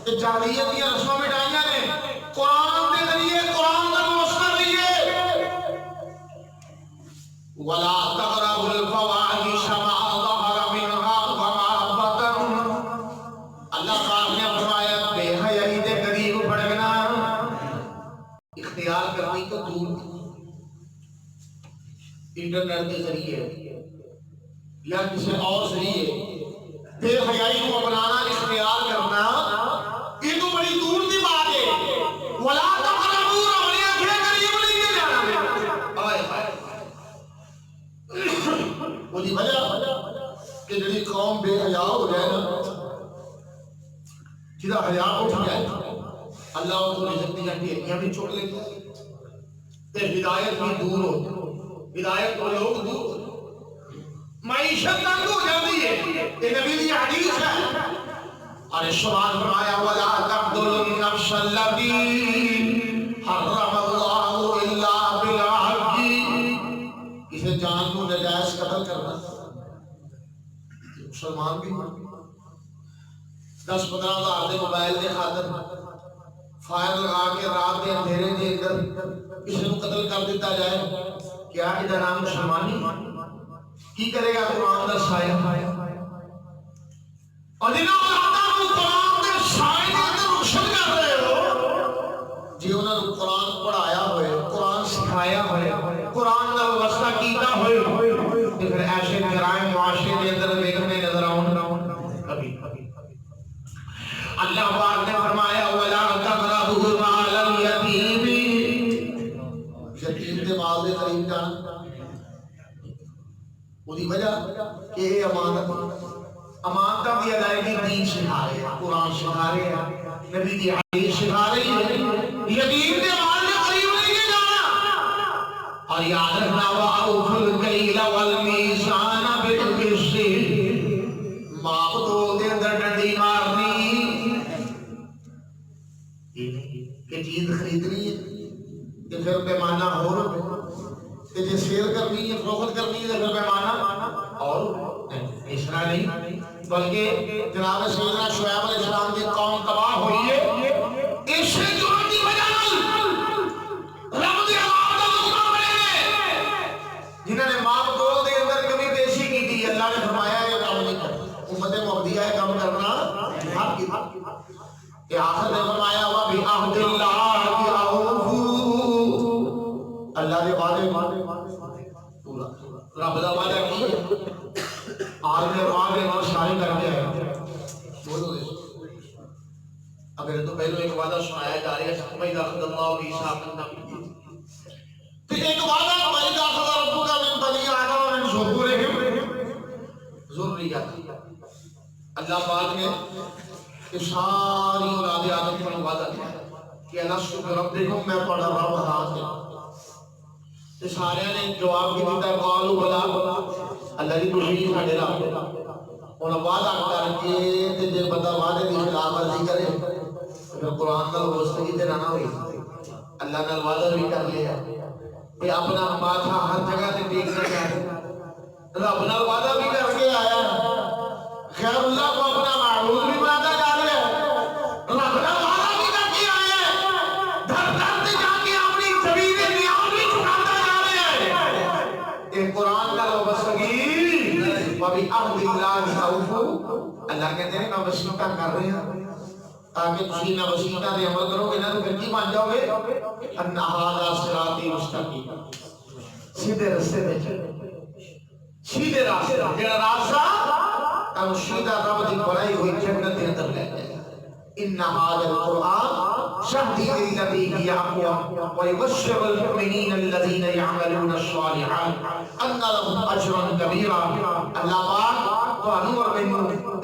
تے جاہلیت کی رسمیں مٹائیاں نے قرآن کے ذریعے قرآن کا واسطہ دیے. ولا تقربوا الفواحش ما ظهر منها وما بطن. اللہ پاک نے فرمایا بے حیائی دے قریب بڑھنا اختیار کرنی تو دور. انٹرنیٹ کے ذریعے یا کسی اور ذریعے بے حیائی کو اپنانا اختیار کرنا یہ تو بڑی دور کی بات ہے. ولا تقربوا اپنی آنکھیں قریب نہیں لے جانا. وہی وجہ کہ جڑی قوم بے حیا ہو جائے نا جدا حیا اٹھ جائے اللہ ان کو رزق دی ہڈیاں بھی چک لیتے تے ہدایت بھی دور ہو. ہدایت کو لوگ دور معیشت تنگ ہو جاتی ہے. یہ نبی دی حدیث ہے. اور شباب فرمایا ولا تقتلوا النفس التي حرم الله الا مسلمان بھی 10-15 ہزار کے موبائل کے خاطر فائر لگا کے رات کے اندھیرے کے اندر کسی کو قتل کر دیتا جائے، کیا یہ نام مسلمانی؟ کی کرے گا قرآن کا سایہ؟ اور جنہوں نے قرآن کے سائے کے اندر روشن کر رہے ہو، جی انہوں نے قرآن پڑھایا ہوئے، قرآن سکھایا ہوئے، قرآن کا واسطہ کیتا ہوئے، تو پھر ایسے جرائم معاشرے کے اندر دیکھنے نظر آؤں کبھی اللہ پاک نے فرمایا وَلَا تَقْرَبُوا مَالَ الْيَتِيمِ، یتیم کے مال کے قریب جانا، وہی وجہ کہ یہ امانتوں کی ادائیگی دین سکھا رہے ہیں، قرآن سکھا رہے ہیں، نبی کی حدیث سکھا رہی ہے، یتیم کے مال کے قریب نہیں جانا، اور یاد رکھنا وَأَوْفُوا الْكَيْلَ وَالْمِيزَانَ بِالْقِسْطِ، ماپ تول دے اندر ڈنڈی مارنی کہ چیز خریدنی ہے کہ پھر پیمانہ ہو کہ جی سیل کرنی ہے، فروخت کرنی ہے، پھر پیمانہ اور اس طرح نہیں، بلکہ جناب سیدنا شعیب علیہ السلام کی قوم تباہ ہوئی ہے اس سے جرم کی وجہ رب دی عذاب دا لقمہ بنے جنہوں نے ماپ تول دے اندر کمی پیشی کی تھی، اللہ نے فرمایا یہ کام نہیں کرنا، امت محمدیہ ہے کام کرنا حق کی کہ آخر نے فرمایا وَبِعَهْدِ اللَّهِ أَوْفُوا، اللہ نے وعدے رب دا وعدہ کی ہے، عالم وعدے اور شاہی کر کے ہے، بولو دے اگر تو پہلو ایک وعدہ سنایا جا رہا ہے وَإِذَا أَخَذَ اللَّهُ مِيثَاقَ النَّبِيِّينَ، پھر ایک وعدہ وَإِذَا أَخَذَ رَبُّكَ مِن بَنِي آدَمَ مِن ظُهُورِهِمْ ذُرِّيَّتَهُمْ، اللہ پاک نے کہ ساری اولاد آدم کو وعدہ کیا کہ الستُ بربکم، میں پڑھا رب ہاتھ ہے، تو سارے نے جواب کی دیتا ہے قالوا بلا، اللہ کی تشریح ساڑھے رب انہوں وعدہ کر کے تے جے بندہ وعدے کی خلاف ورزی کرے پھر قرآن کا واسطے تے نہ ہوئی، اللہ نے وعدہ بھی کر لیا کہ اپنا ماتھا ہر جگہ تے ٹیکنا چاہے، رب نے وعدہ بھی کر کے آیا خیر اللہ کو اپنا معبود بھی بناتا جا رہا ہے، رب نے وعدہ بھی کر کے آیا ہے، دھر دھر سے جا کے اپنی زمین نیاز بھی چکاتا جا رہا ہے، ایک قرآن کا وسیع وَبِعَهْدِ اللَّهِ أَوْفُوا، اللہ کہتے ہیں میں وسیعہ کر رہے ہیں تاکہ تسی نہ وسیعہ دے عمل کرو گے نہ تو پھر کی مان جاؤ گے ان ھذا صراطی مستقیم، سیدھے راستے پہ چلو، سیدھے راستے جڑا راستہ تم سیدھا رب دی بنائی ہوئی جنت کے اندر لے جائے، ان ھذا القرآن شہدی للذی ہی اقوام ویبشر المؤمنین الذین یعملون الصالحات ان لهم اجرا کبیرا، اللہ پاک تو انور میں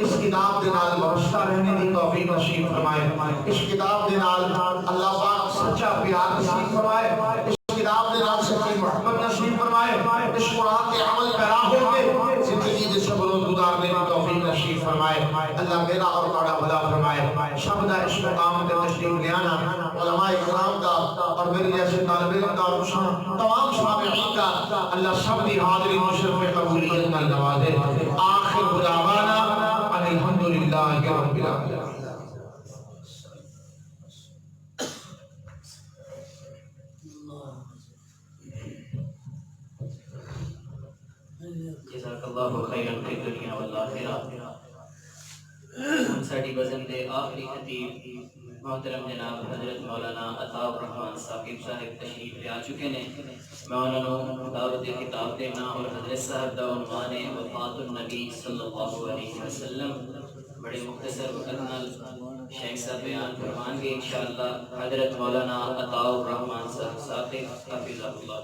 اس کتاب دے نال وابستہ رہنے دی توفیق نصیب فرمائے، اس کتاب دے نال اللہ پاک سچا پیار نصیب فرمائے، اس کتاب دے نال سچی محبت نصیب فرمائے، اس قرآن کے عمل پیرا ہو کے زندگی دے صبر و گزارنے کی توفیق نصیب فرمائے، اللہ میرا اور بڑا بھلا فرمائے، سب دا اس مقام تے تشریف لے آنا علماء کرام دا اور میرے جیسے طالب علم دا اور تمام سامعین کا اللہ سب دی حاضری مشرف قبولیت نال نوازے، آخر دعوانا ان الحمدللہ رب العالمین۔ جزاک اللہ خیرا فی الدنیا والآخرہ۔ ہم ساڈی بزم دے آخری خطیب محترم جناب حضرت مولانا عطا الرحمن ثاقب صاحب تشریف لے آ چکے نے، میں انہوں نے دعوت خطاب دینا اور حضرت صاحب دا عنوان وفات النبی صلی اللہ علیہ وسلم بڑے مختصر وقت نال شیخ صاحب بیان فرمان گے انشاءاللہ۔ حضرت مولانا عطا الرحمن صاحب ثاقب حفظہ اللہ۔